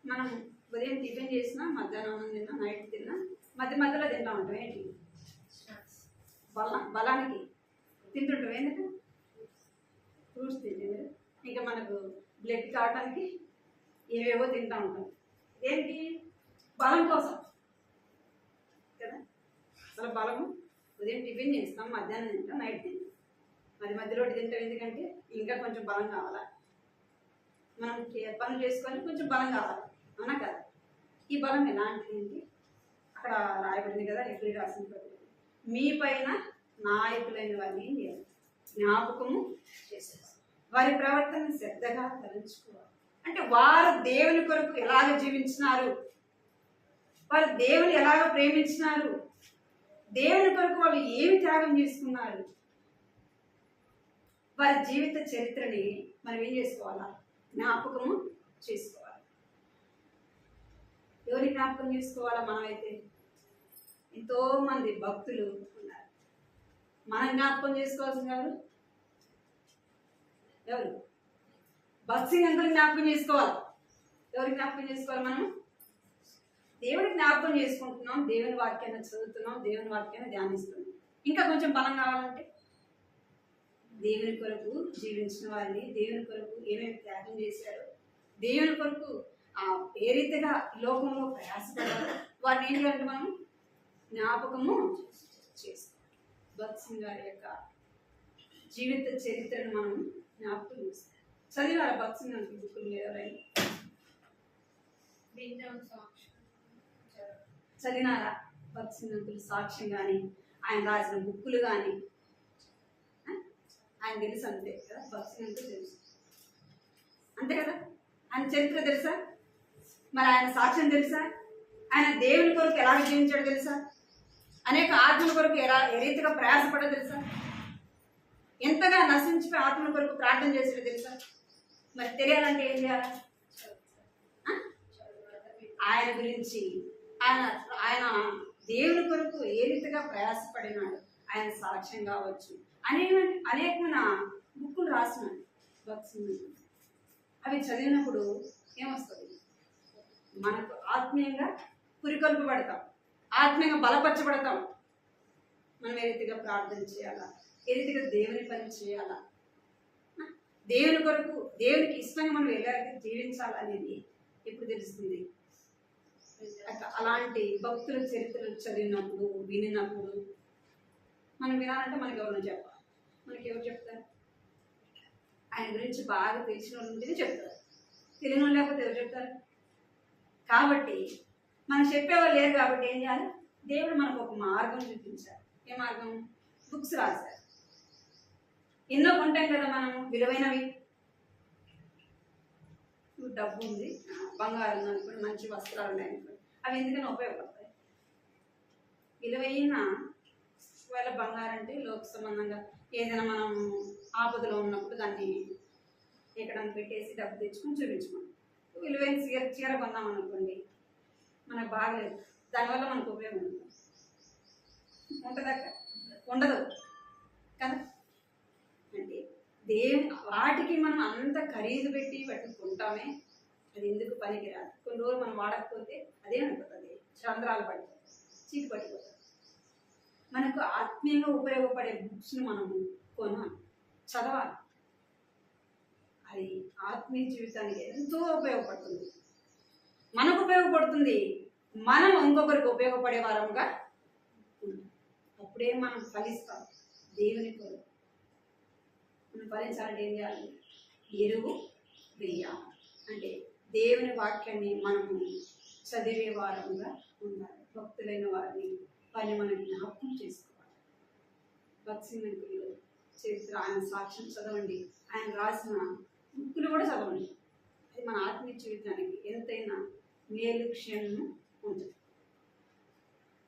మనం ఉదయం టిఫిన్ చేసినా, మధ్యాహ్నం తిన్నా, నైట్ తిన్నా, మధ్యలో తింటా ఉంటాం. ఏంటి? బలానికి తింటుంటాం. ఏంటంటే ఫ్రూట్స్ తింటే ఇంకా మనకు బ్లడ్ కావడానికి ఏవేవో తింటూ ఉంటాం. ఏంటి? బలం కోసం కదా. అసలు బలము ఉదయం టిఫిన్ చేస్తాం, మధ్యాహ్నం తింటాం, నైట్ తింటాం, మధ్యలో తింటాం. ఎందుకంటే ఇంకా కొంచెం బలం కావాలా, మనం పనులు చేసుకొని కొంచెం బలం కావాలి, అవునా కదా. ఈ బలం ఎలాంటిది ఏంటి? అక్కడ రాయబడింది కదా, ఎప్పుడు రాసిన మీ పైన నాయకులైన వారిని ఏం చేయాలి? జ్ఞాపకము చేసేది, వారి ప్రవర్తన శ్రద్ధగా తలంచుకోవాలి. అంటే వారు దేవుని కొరకు ఎలాగ జీవించినారు, వారు దేవుని ఎలాగ ప్రేమించినారు, దేవుని కొరకు వాళ్ళు ఏమి త్యాగం చేసుకున్నారు, వారి జీవిత చరిత్రని మనం ఏం చేసుకోవాలా? జ్ఞాపకము చేసుకోవాలి. ఎవరి జ్ఞాపకం చేసుకోవాలా? మనమైతే ఎంతో మంది భక్తులు ఉన్నారు. మనం జ్ఞాపకం చేసుకోవాల్సిన ఎవరు? భక్తి అందరూ జ్ఞాపకం చేసుకోవాలి. ఎవరికి జ్ఞాపకం చేసుకోవాలి? మనం దేవుడికి జ్ఞాపకం చేసుకుంటున్నాం, దేవుని వాక్యాన్ని చదువుతున్నాం, దేవుని వాక్యాన్ని ధ్యానిస్తున్నాం. ఇంకా కొంచెం బలం కావాలంటే దేవుని కొరకు జీవించిన వారిని, దేవుని కొరకు ఏమేమి త్యాగం చేశారో, దేవుని కొరకు ఏ రీతిగా లోకంలో ప్రయాసపడారో వారిని ఏం చేయాలంటే మనం జ్ఞాపకము చేసుకోవాలి. భగత్ సింగ్ గారి యొక్క జీవిత చరిత్రను మనం జ్ఞాపకం చేసుకోవాలి. చదివారా భగత్ సింగ్ గారి బుక్కులు ఎవరైనా? చదివినారా? భగత్ సింగ్ అంకుల్ సాక్ష్యం కానీ, ఆయన రాసిన బుక్కులు కానీ ఆయన తెలుసు, అంతే కదా. భగత్ సింగ్ అంకుల్ తెలుసు, అంతే కదా. ఆయన చరిత్ర తెలుసా? మరి ఆయన సాక్ష్యం తెలుసా? ఆయన దేవుని కొరకు ఎలా జీవించాడో తెలుసా? అనేక ఆత్మల కొరకు ఏ రీతిగా ప్రయాసపడో తెలుసా? ఎంతగా నశించిపోయి ఆత్మల కొరకు ప్రార్థన చేసాడో తెలుసా? మరి తెలియాలంటే ఏం చేయాలి? ఆయన గురించి, ఆయన దేవుని కొరకు ఏ రీతిగా ప్రయాసపడినాడు, ఆయన సాక్ష్యం కావచ్చు, అనేకమైన బుక్కులు రాసినాడు భగత్ సింగ్. అవి చదివినప్పుడు ఏమొస్తుంది? మనకు ఆత్మీయంగా పురికొల్పబడతాం, ఆత్మీయంగా బలపరచబడతాం. మనం ఏ రీతిగా ప్రార్థన చేయాలా, ఏ రీతిగా దేవుని పని చేయాలా, దేవుని కొరకు దేవునికి ఇష్టంగా మనం ఎలా జీవించాలనేది ఎప్పుడు తెలుస్తుంది? అలాంటి భక్తుల చరిత్రలు చదివినప్పుడు, వినినప్పుడు మనం వినాలంటే మనకి ఎవరు చెప్పాలి? మనకి ఎవరు చెప్తారు? ఆయన గురించి బాగా తెలిసిన వాళ్ళు ఉంటేనే చెప్తారు, తెలియని వాళ్ళు లేకపోతే ఎవరు చెప్తారు? కాబట్టి మనం చెప్పేవాళ్ళు లేరు. కాబట్టి ఏం చేయాలి? దేవుడు మనకు ఒక మార్గం చూపించారు. ఏ మార్గం? బుక్స్ రాశారు. ఎన్నో కొంటాం కదా మనము, విలువైనవి. డబ్బు ఉంది, బంగారం అనుకోండి, మంచి వస్త్రాలు ఉన్నాయనుకోండి, అవి ఎందుకైనా ఉపయోగపడతాయి. విలువైన వాళ్ళ బంగారం అంటే లోక సంబంధంగా ఏదైనా మనం ఆపదలో ఉన్నప్పుడు దాన్ని ఎక్కడానికి పెట్టేసి డబ్బు తెచ్చుకొని చూపించుకోండి, విలువైన చీర కొన్నాం అనుకోండి, మనకు బాగలేదు, దానివల్ల మనకు ఉపయోగం ఉంటుందా? ఉండదు కదా. అంటే వాటికి మనం అంత ఖరీదు పెట్టి పట్టుకుంటామే, అది ఎందుకు పనికిరాదు. కొన్ని రోజులు మనం వాడకపోతే అదే అయిపోతుంది, చంద్రాలు పడిపోతుంది, చీకు పడిపోతుంది. మనకు ఆత్మీయంగా ఉపయోగపడే బుక్స్ని మనము కొనాలి, చదవాలి. అది ఆత్మీయ జీవితానికి ఎంతో ఉపయోగపడుతుంది, మనకు ఉపయోగపడుతుంది, మనం ఇంకొకరికి ఉపయోగపడే వారంగా ఉంటాం. అప్పుడే మనం ఫలిస్తాం. దేవుని కొరకు మనం ఫలించాలంటే ఏం చేయాలి? ఎరువు వేయాలి. అంటే దేవుని వాక్యాన్ని మనము చదివే వారంగా ఉండాలి. భక్తులైన వారిని మనం జ్ఞాపకం చేసుకోవాలి. భక్తిమంతులు చరిత్ర, ఆయన సాక్ష్యం చదవండి, ఆయన రాసిన బుక్కులు కూడా చదవండి. అది మన ఆత్మీయ జీవితానికి ఎంతైనా మేలు క్షేమము ఉంటుంది.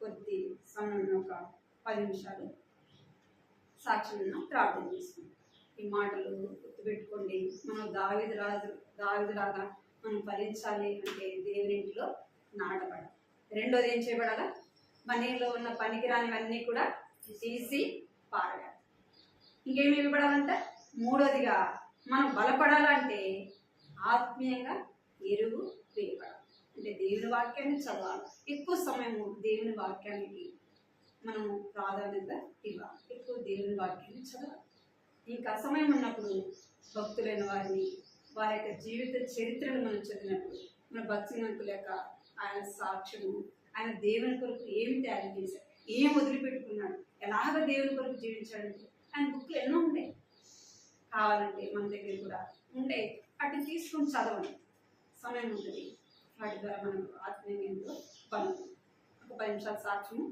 కొద్ది సమయంలో ఒక 10 నిమిషాలు సాక్ష్యం ప్రార్థన చేసుకుంటాం. ఈ మాటలు గుర్తుపెట్టుకోండి. మనం దావీదులాగా మనం ఫలించాలి అంటే దేవుని ఇంట్లో నాటబడాలి. రెండోది ఏం చేయబడాలా? మనలో ఉన్న పనికిరానివన్నీ కూడా తీసి పారేయాలి. ఇంకేమి ఇవ్వబడాలంటే, మూడోదిగా మనం బలపడాలంటే ఆత్మీయంగా ఎరువు వేయబడాలి. అంటే దేవుని వాక్యాన్ని చదవాలి. ఎక్కువ సమయం దేవుని వాక్యానికి మనము ప్రాధాన్యత ఇవ్వాలి. ఎక్కువ దేవుని వాక్యాన్ని చదవాలి. ఇంకా సమయం ఉన్నప్పుడు భక్తులైన వారిని, వారి యొక్క జీవిత చరిత్రను మనం చదివినప్పుడు మన భక్తిమంతుల యొక్క ఆయన సాక్ష్యము, ఆయన దేవుని కొరకు ఏమి త్యాగం చేశాడు, ఏం వదిలిపెట్టుకున్నాడు, ఎలాగ దేవుని కొరకు జీవించాడంటే ఆయన బుక్లు ఎన్నో ఉంటాయి. కావాలంటే మన దగ్గర కూడా ఉంటాయి, వాటిని తీసుకొని చదవండి. సమయం ఉంటుంది, వాటి ద్వారా మనకు ఆత్మీయంగా ఎంతో పని. ఒక 10 నిమిషాల సాక్ష్యము.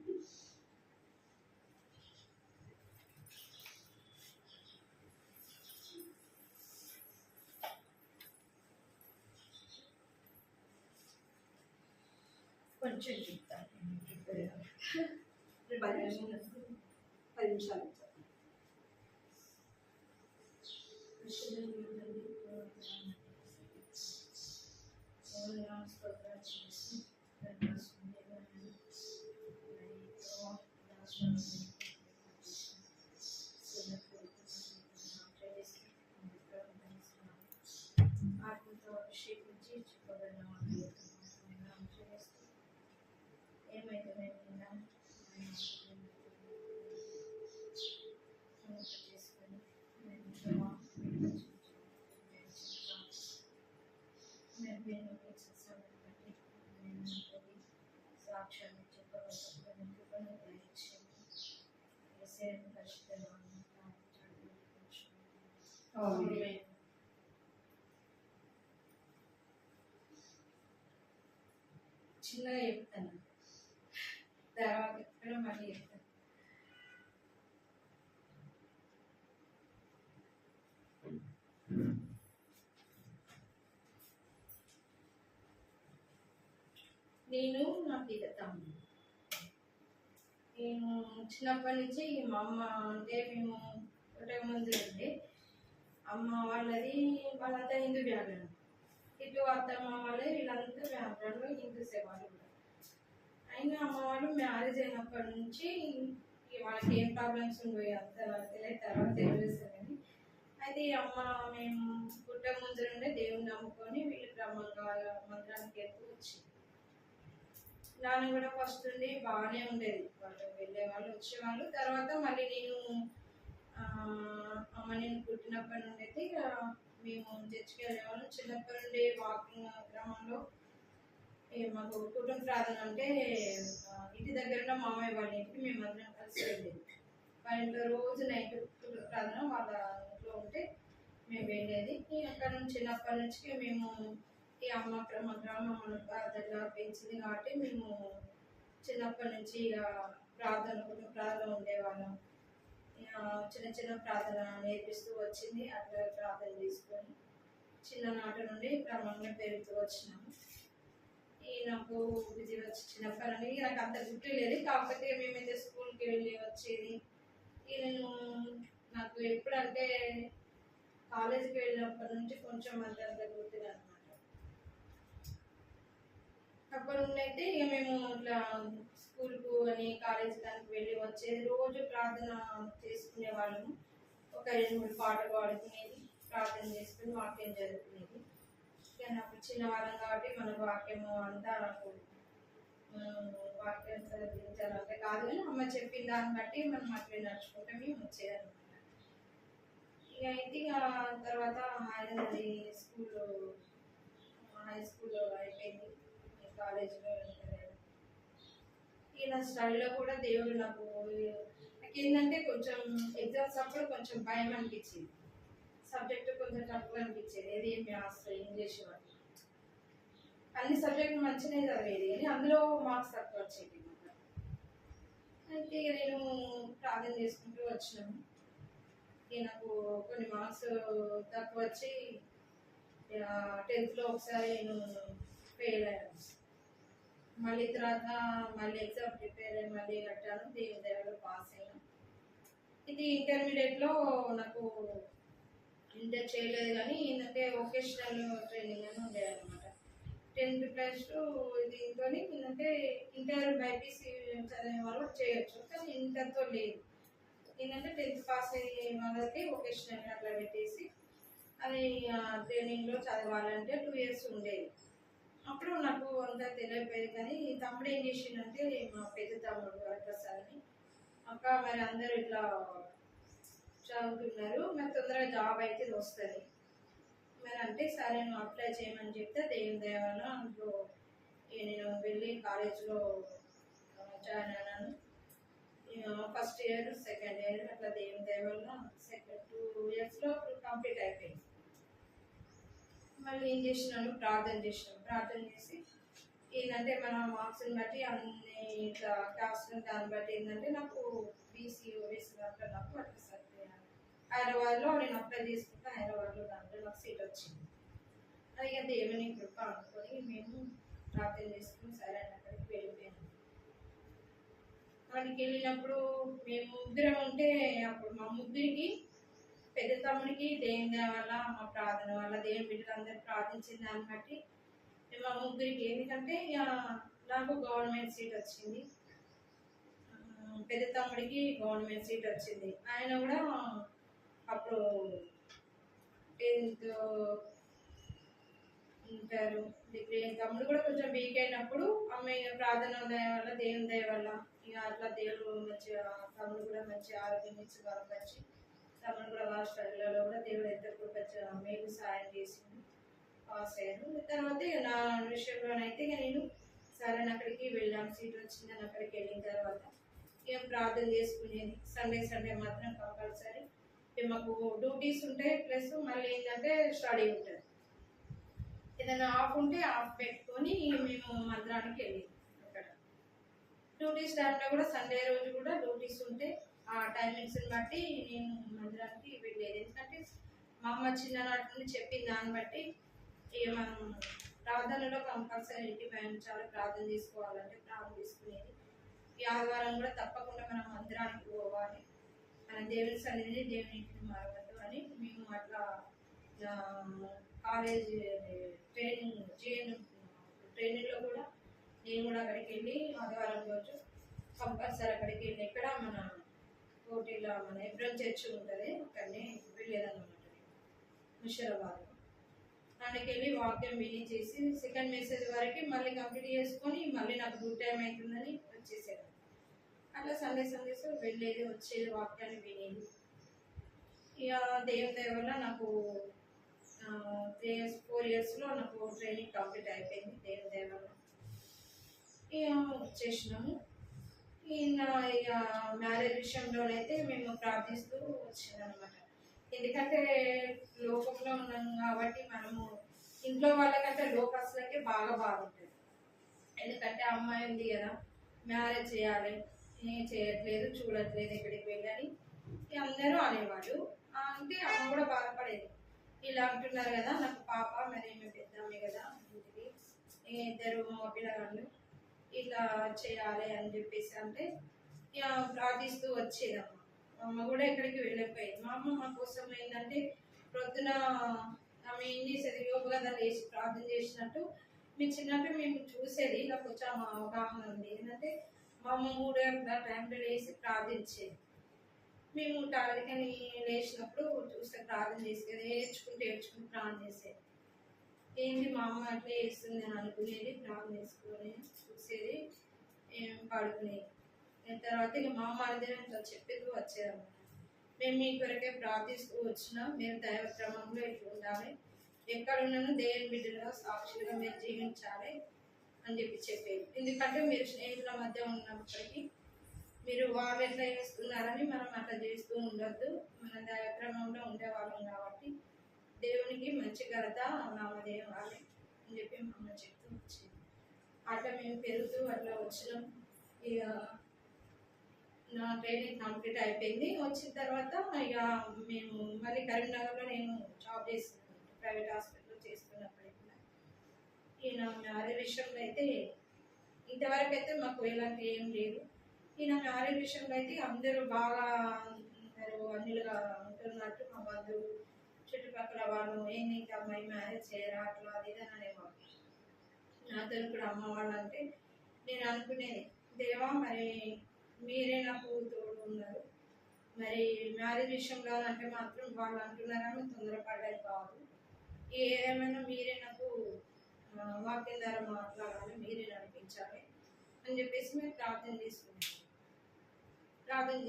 కొంచెం చెప్తాను. 10 నిమిషాలు. ఆత్మతో అభిషేకించి చెప్పగలను ఏమైతే చేసుకొని సాక్ష్యాన్ని చెప్పగలను చిన్నగా చెప్తాను, తర్వాత ఎక్కడ మళ్ళీ చెప్తాను. నేను నా పిల్ల తమ్ముడు. నేను చిన్నప్పటి నుంచి మా అమ్మ అంటే మేము ఒకటే ముందు ఉండే అమ్మ వాళ్ళంతా హిందూ బ్యాక్గ్రౌండ్, ఇటు అత్తమ్మ వాళ్ళు వీళ్ళంతా బ్యాక్గ్రౌండ్లో హిందూసే వాళ్ళు కూడా. అయినా అమ్మ వాళ్ళు మ్యారేజ్ అయినప్పటి నుంచి వాళ్ళకి ఏం ప్రాబ్లమ్స్ ఉండవు అంత తెలియదు, తర్వాత తెలుస్తుంది. కానీ అయితే అమ్మ మేము పుట్ట ముందు నుండే దేవుని నమ్ముకొని వీళ్ళు క్రమంగా మంత్రానికి వెళ్తూ వచ్చింది. నాన్న కూడా ఫస్ట్ నుండి బాగానే ఉండేది, వాళ్ళు వెళ్ళే వాళ్ళు వచ్చేవాళ్ళు. తర్వాత మళ్ళీ నేను పుట్టినప్పటి నుండి అయితే మేము చర్చికి వెళ్ళేవాళ్ళం. చిన్నప్పటి నుండి వాకింగ్ క్రమంలో మాకు కుటుంబ ప్రార్థన అంటే ఇంటి దగ్గర మామయ్య వాళ్ళ ఇంటికి మేము అందరం కలిసి వెళ్ళేది. వాళ్ళ ఇంట్లో రోజు నైట్ కుటుంబ ప్రార్థన వాళ్ళ ఇంట్లో ఉంటే మేము వెళ్ళేది. అక్కడ నుంచి చిన్నప్పటి నుంచి మేము ఈ అమ్మ గ్రామం ప్రార్థనగా పెంచింది కాబట్టి మేము చిన్నప్పటి నుంచి ఇక ప్రార్థన ఉండేవాళ్ళం. చిన్న చిన్న ప్రార్థన నేర్పిస్తూ వచ్చింది. అట్లా ప్రార్థన తీసుకొని చిన్ననాటి నుండి క్రమంగా పెరుగుతూ వచ్చినాము. నాకు ఇది వచ్చి చిన్నప్పటి నుండి నాకు అంత గుర్తు లేదు, కాకపోతే మేమైతే స్కూల్కి వెళ్ళి వచ్చేది. నాకు ఎప్పుడంటే కాలేజీకి వెళ్ళినప్పటి నుంచి కొంచెం అంత గుర్తులేదు అనమాట. అప్పటి నుండి అయితే ఇక మేము ఇట్లా స్కూల్కు అని కాలేజ్ కానీ వెళ్ళి వచ్చేది, రోజు ప్రార్థన చేసుకునే వాళ్ళము. ఒక 2-3 పాటలు పాడుకునేది, ప్రార్థన చేసుకుని వాక్యం చదువుకునేది. ఇక నాకు చిన్న వాళ్ళం కాబట్టి మనకు వాక్యము అంతా నాకు వాక్యం చదివించాలంటే కాదు, కానీ అమ్మ చెప్పిన దాన్ని బట్టి మనం అట్లే నడుచుకుంటే మేము వచ్చేదన్నమాట. ఇక అయితే ఇక తర్వాత హైదరాబాద్ స్కూల్లో హై స్కూల్లో అయిపోయింది, కాలేజీలో ఇలా స్టడీలో కూడా దేవుడు నాకు ఏంటంటే కొంచెం ఎగ్జామ్స్ అప్పుడు కొంచెం భయం అనిపించింది, సబ్జెక్టు కొంచెం తక్కువ అనిపించేది. ఏది మ్యాథ్స్, ఇంగ్లీష్ వాటి అన్ని సబ్జెక్టులు మంచిగా చదివేది, కానీ అందులో మార్క్స్ తక్కువ వచ్చేది. అయితే నేను ప్రార్థన చేసుకుంటూ వచ్చినాను. ఇక నాకు కొన్ని మార్క్స్ తక్కువ వచ్చి 10th ఒకసారి నేను ఫెయిల్ అయ్యాను. మళ్ళీ తర్వాత మళ్ళీ ఎగ్జామ్ ప్రిపేర్ అయ్యి మళ్ళీ కట్టాను, దేవుని దయలో పాస్ అయ్యాను. ఇది ఇంటర్మీడియట్లో నాకు ఇంటర్ చేయలేదు, కానీ ఏంటంటే వొకేషనల్ ట్రైనింగ్ అని ఉండేది అనమాట. 10th+2 దీంతో ఏంటంటే ఇంటర్ బైపీసీ చదివే వాళ్ళు చేయొచ్చు, కానీ ఇంటర్తో లేదు. ఏంటంటే 10th పాస్ అయ్యే వాళ్ళకి వొకేషనల్ అట్లా పెట్టేసి అది ట్రైనింగ్లో చదవాలంటే 2 years ఉండేది. అప్పుడు నాకు అంత తెలియకపోయేది, కానీ తమ్ముడు ఏం చేసిండంటే, మా పెద్ద తమ్ముడు వరప్రసాద్ అని, అక్క మరి అందరూ ఇట్లా చదువుతున్నారు, మరి తొందరగా జాబ్ అయితే వస్తుంది మరి అంటే, సరే నువ్వు అప్లై చేయమని చెప్తే దేవుని దయ వల్ల అందులో నేను వెళ్ళి కాలేజ్లో జాయిన్ అయినాను. ఫస్ట్ ఇయర్, సెకండ్ ఇయర్ అట్లా దేవుని దయ వల్ల 2 yearsలో కంప్లీట్ అయిపోయింది. మళ్ళీ ఏం చేసినాను, ప్రార్థన చేసి ఏంటంటే మన మార్క్స్ని బట్టి అన్ని ఇట్లా క్లాస్ని దాన్ని బట్టి ఏంటంటే నాకు బీసీ ఓబీసీ దాంట్లో నాకు అట్లా సరిపోయాను. హైదరాబాద్లో నేను అప్లై చేసుకుంటే హైదరాబాద్లో దాంట్లో నాకు సీట్ వచ్చింది. ఇక దేవుని కృప అనుకొని మేము ప్రార్థన చేసుకుని సరే అక్కడికి వెళ్ళిపోయాను. అక్కడికి వెళ్ళినప్పుడు మేము ముగ్గురం ఉంటే, అప్పుడు మా ముగ్గురికి పెద్ద తమ్ముడికి దేవుని వల్ల మా ప్రార్థన వల్ల దేవుని బిడ్డలందరూ ప్రార్థించిన దాన్ని బట్టి మా ముగ్గురికి ఎందుకంటే నాకు గవర్నమెంట్ సీట్ వచ్చింది, పెద్ద తమ్ముడికి గవర్నమెంట్ సీట్ వచ్చింది. ఆయన కూడా అప్పుడు 10th ఇంటర్ డిగ్రీ, తమ్ముడు కూడా కొంచెం వీక్ అయినప్పుడు అమ్మాయి ప్రార్థన దయ వల్ల దేవుని దయ వల్ల ఇక అట్లా దేవుడు మంచిగా తమ్ముడు కూడా మంచి ఆరోగ్యం ఇచ్చి బలపరిచి తమ్ముడు కూడా వాళ్ళ స్టడీలలో కూడా దేవుడు ఎంత కొంచెం మేలు సాయం చేసింది, పాస్ అయ్యాను. తర్వాత నా విషయంలోనైతే ఇక నేను సరే అక్కడికి వెళ్ళాను, సీట్ వచ్చిందని అక్కడికి వెళ్ళిన తర్వాత ఇక ప్రార్థన చేసుకునేది. సండే మాత్రం కంపల్సరీ మాకు డ్యూటీస్ ఉంటాయి, ప్లస్ మళ్ళీ ఏంటంటే స్టడీ ఉంటుంది. ఏదైనా ఆఫ్ ఉంటే ఆఫ్ పెట్టుకొని మేము మందిరానికి వెళ్ళేది. అక్కడ డ్యూటీస్ టైంలో కూడా సండే రోజు కూడా డ్యూటీస్ ఉంటే ఆ టైమింగ్స్ని బట్టి నేను మందిరానికి వెళ్ళేది. ఎందుకంటే మా అమ్మ చిన్ననాటి నుండి చెప్పిన దాన్ని బట్టి ఇక మనం ప్రార్థనలో కంపల్సరీ ఇంటి మేము చాలా ప్రార్థన చేసుకోవాలంటే ప్రార్థన చేసుకునేది. ఈ ఆదివారం కూడా తప్పకుండా మనం మందిరానికి పోవాలి, మన దేవుని సన్నిధిని దేవుని ఇంటిని మారవద్దు అని మేము అట్లా కాలేజ్ ట్రైనింగ్లో కూడా నేను కూడా అక్కడికి వెళ్ళి ఆదివారం రోజు కంపల్సరీ అక్కడికి వెళ్ళి ఇక్కడ మన కోటిలో మన ఎబ్రన్ చర్చ్ ఉంటుంది, అక్కడనే వెళ్ళేదన్నమాట. ముషిరాబాద్ అక్కడికి వెళ్ళి వాక్యం విని చేసి సెకండ్ మెసేజ్ వరకు మళ్ళీ కంప్లీట్ చేసుకొని మళ్ళీ నాకు డ్యూ టైం అవుతుందని వచ్చేసేది. అట్లా సందేశ్ వెళ్ళేది వచ్చేది, వాక్యాన్ని వినేది. ఇక దేవుని దయ వల్ల నాకు 4 yearsలో నాకు ట్రైనింగ్ కంప్లీట్ అయిపోయింది దేవుని దయ వల్ల. ఇక వచ్చేసినాము. ఇక మ్యారేజ్ విషయంలోనైతే మేము ప్రార్థిస్తూ వచ్చిందనమాట. ఎందుకంటే లోకంలో ఉన్నాం కాబట్టి మనము ఇంట్లో వాళ్ళకంటే లోకస్తులకే బాగా బాగుంటుంది. ఎందుకంటే అమ్మాయి ఉంది కదా, మ్యారేజ్ చేయాలి, ఏం చేయట్లేదు, చూడట్లేదు, ఎక్కడికి వెళ్ళని అందరూ అనేవాళ్ళు. అంటే అమ్మ కూడా బాధపడేది, ఇలా అంటున్నారు కదా, నాకు పాప మరి మేము పెద్దామే కదా ఇంటికి, 2 మగ పిల్లగాళ్ళు ఇట్లా చేయాలి అని చెప్పేసి అంటే ఇక ప్రార్థిస్తూ వచ్చేదమ్మ. అమ్మ కూడా ఎక్కడికి వెళ్ళిపోయేది. మా అమ్మ మా కోసం ఏంటంటే ప్రొద్దున ఆమె ఏం చేసేది, యోగ కదా లేచి ప్రార్థన చేసినట్టు మీ చిన్నప్పుడు మేము చూసేది ఇలా కొంచెం అవగాహన ఉంది. ఏంటంటే మా అమ్మ 3 గంటల టైంలో లేచి ప్రార్థించేది. మేము టాలికని లేచినప్పుడు చూస్తే ప్రార్థన చేసేది, ఏడ్చుకుంటూ ప్రార్థన చేసేది. ఏంది మా అమ్మ అట్లా చేస్తుంది అని అనుకునేది, ప్రార్థన చేసుకొని చూసేది, పడుకునేది. తర్వాత ఇక మా అమ్మ అనేది చెప్పేది వచ్చేదన్నమాట. మేము మీ కొరకే ప్రార్థిస్తూ వచ్చినా మీరు దైవ క్రమంలో ఇట్లా ఉండాలి, ఎక్కడ ఉన్నాను దేవుని బిడ్డలుగా సాక్షులుగా మీరు జీవించాలి అని చెప్పేది. ఎందుకంటే మీరు స్నేహితుల మధ్య ఉన్నప్పటికీ మీరు వాళ్ళు ఎట్లా చేస్తున్నారని మనం అట్లా చేస్తూ ఉండొద్దు, మన దైవక్రమంలో ఉండేవాళ్ళం కాబట్టి దేవునికి మంచి ఘనత నామదేవాలి అని చెప్పి మమ్మల్ని చెప్తూ వచ్చింది. అట్లా మేము పెరుగుతూ అట్లా వచ్చినాం. ఇక నా ట్రైనింగ్ కంప్లీట్ అయిపోయింది. వచ్చిన తర్వాత ఇక మేము మళ్ళీ కరీంనగర్లో నేను జాబ్ చేస్తున్నాను, ప్రైవేట్ హాస్పిటల్లో చేస్తున్నప్పటికీ ఈయన మ్యారేజ్ విషయంలో అయితే ఇంతవరకు అయితే మాకు ఎలాంటి ఏం లేదు. ఈయన మ్యారేజ్ విషయంలో అయితే అందరూ బాగా అన్నిలుగా ఉంటున్నట్టు మా బంధువులు చుట్టుపక్కల వాళ్ళు ఏంటి అమ్మాయి మ్యారేజ్ చేయరా అట్లా అది ఇది అనేవాళ్ళు. నాతో కూడా అమ్మ వాళ్ళు అంటే నేను అనుకునేది, దేవా మరి మీరే నాకు తోడు ఉన్నారు, మరి మ్యారేజ్ విషయంలో అంటే మాత్రం వాళ్ళు అంటున్నారని తొందరపడ్డాయి కాదు, ఏమైనా మీరే నాకు వాక్యం ద్వారా మాట్లాడాలి, మీరే నడిపించాలి అని చెప్పేసి మేము ప్రార్థన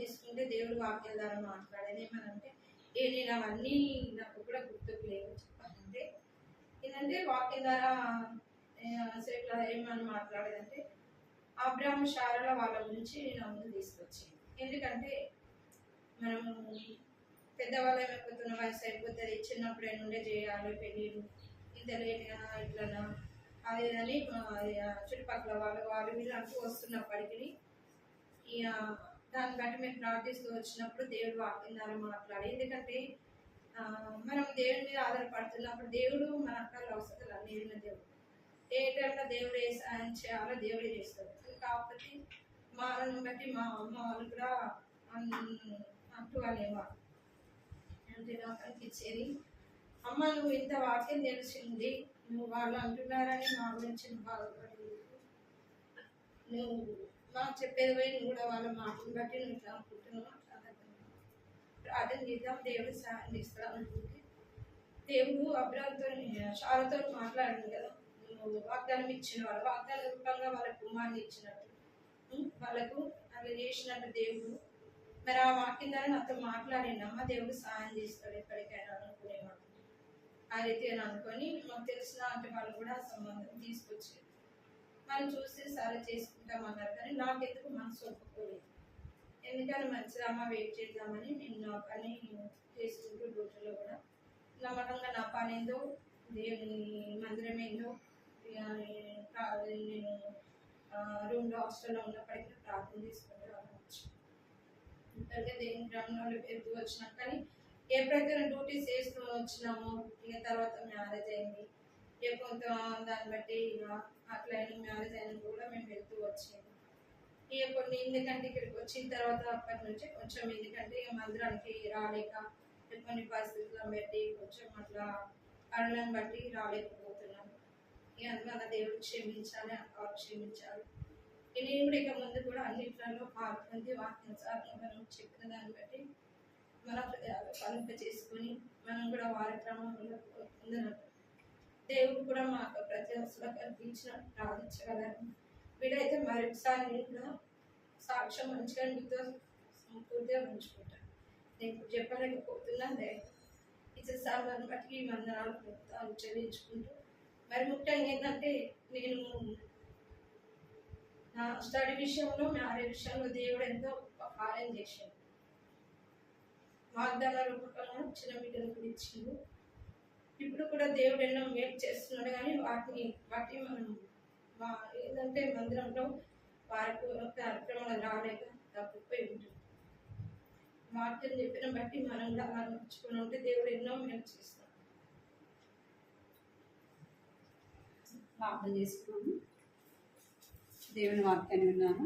చేసుకుంటే దేవుడు వాక్యం ద్వారా మాట్లాడేది. ఏమనంటే నేను అవన్నీ నాకు కూడా గుర్తుకు లేవు చెప్పాలంటే. ఏంటంటే వాక్యం ద్వారా ఏమని మాట్లాడేదంటే అబ్రాహాము శారాల వాళ్ళ గురించి నా ముందు తీసుకొచ్చింది. ఎందుకంటే మనము పెద్దవాళ్ళు ఏమైపోతున్న వయసు అయిపోతుంది, చిన్నప్పుడే నుండే చేయాలి పెళ్ళిళ్ళు, ఇంత లేట్గా ఇట్లనా అది అని చుట్టుపక్కల వాళ్ళు వీళ్ళు అంటూ వస్తున్నప్పటికీ ఇక దాన్ని బట్టి మేము ప్రార్థిస్తూ వచ్చినప్పుడు దేవుడు వాక్యం ద్వారా మాట్లాడి, ఎందుకంటే మనం దేవుడి మీద ఆధారపడుతున్నప్పుడు దేవుడు మన అక్కల అవసరాలు అన్ని దేవుడు ఏ టైంలో దేవుడు ఏ సాయం చేయాలో దేవుడే చేస్తాడు. కాకపోతే వాళ్ళని బట్టి మా అమ్మ వాళ్ళు కూడా అంటూ అనేవాళ్ళు. అంటే నాకు అనిపించేది, అమ్మ నువ్వు ఇంత వాక్యం తెలిసింది, నువ్వు వాళ్ళు అంటున్నారని మా గురించి బాధపడి నువ్వు మాకు చెప్పేది పోయి నువ్వు కూడా వాళ్ళ మాటలు బట్టి నువ్వు ఇట్లా అనుకుంటున్నావు, ప్రార్థన చేద్దాం దేవుడు సాయం చేస్తాడు అనుకుంటే దేవుడు అబ్రాహాముతో శారాతో మాట్లాడింది కదా, నువ్వు వాగ్దానం ఇచ్చిన వాళ్ళు వాగ్దాన రూపంగా వాళ్ళ కుమారుని ఇచ్చినట్టు వాళ్ళకు అట్లా చేసినట్టు దేవుడు మరి ఆ వాక్యం ద్వారా నాతో మాట్లాడినమ్మా దేవుడు సాయం చేస్తాడు ఎక్కడికైనా అనుకునేవాడు. ఆ రీతి అని అనుకొని మాకు తెలిసిన అంటే వాళ్ళు కూడా సంబంధం తీసుకొచ్చి మనం చూసి సరే చేసుకుంటామన్నారు. కానీ నాకెందుకు మనసు ఒప్పుకోలేదు. ఎందుకని మంచిదమ్మా వెయిట్ చేద్దామని నేను నా పని చేసుకుంటూ డ్యూటీలో కూడా నమ్మకంగా నా పని ఏందో దేవుని మందిరం ఏందో నేను రూమ్లో హాస్టల్లో ఉన్నప్పటికీ ప్రార్థన చేసుకుంటూ రావచ్చు. అంటే దేవుని గ్రామంలో పెరుగుతూ వచ్చినాం. కానీ ఎప్పుడైతే డ్యూటీస్ చేస్తూ వచ్చినామో ఇక తర్వాత మ్యారేజ్ అయింది. ఇక కొంత దాన్ని బట్టి ఇక అట్లా మ్యారేజ్ అయినా కూడా మేము వెళ్తూ వచ్చాము. ఇక కొన్ని ఎందుకంటే ఇక్కడికి వచ్చిన తర్వాత అప్పటి నుంచి కొంచెం ఎందుకంటే ఇక మందిరానికి రాలేక కొన్ని పరిస్థితులను బట్టి కొంచెం అట్లా పనులను బట్టి రాలేకపోతున్నాము. ఇక అందువల్ల దేవుడు క్షమించాలి, అక్క క్షమించాలి. నేను కూడా ఇక ముందు కూడా అన్నిట్లలో పాల్గొంది వాక్యం సార్లు మనం చెప్పిన దాన్ని బట్టి మన హృదయాలు పలుక చేసుకొని మనం కూడా వారి క్రమంలో పొందినట్టు దేవుడు కూడా మాకు ప్రతి అవసరం కల్పించిన ప్రార్థించగలరు. వీడైతే మరొకసారి నేను కూడా సాక్ష్యం మంచిగా మీతో సంపూర్తిగా ఉంచుకుంటాను. నేను చెప్పలేకపోతున్నాను. దయచేసి ఇచ్చిన సార్లను బట్టి ఈ వందనాలు చెల్లించుకుంటూ మరి ముఖ్యంగా ఏంటంటే నేను నా స్టడీ విషయంలో మ్యారేజ్ విషయంలో దేవుడు ఎంతో సహాయం చేశాడు. వాగ్దాన రూపకంగా చిన్న బిడ్డలు కూడా ఇచ్చిండు. ఇప్పుడు కూడా దేవుడు ఎన్నో మేలు చేస్తున్నాడు. కానీ వాటిని మనం ఏంటంటే మందిరంలో వారికి కార్యక్రమాలు రాలేక తప్పిపోయి ఉంటుంది. వాక్యం చెప్పిన బట్టి మనం కూడా అలా నడుచుకుని ఉంటే దేవుడు ఎన్నో మేలు చేస్తాడు. ప్రార్థన చేసుకున్నాము. దేవుని వాక్యాన్ని విన్నాము.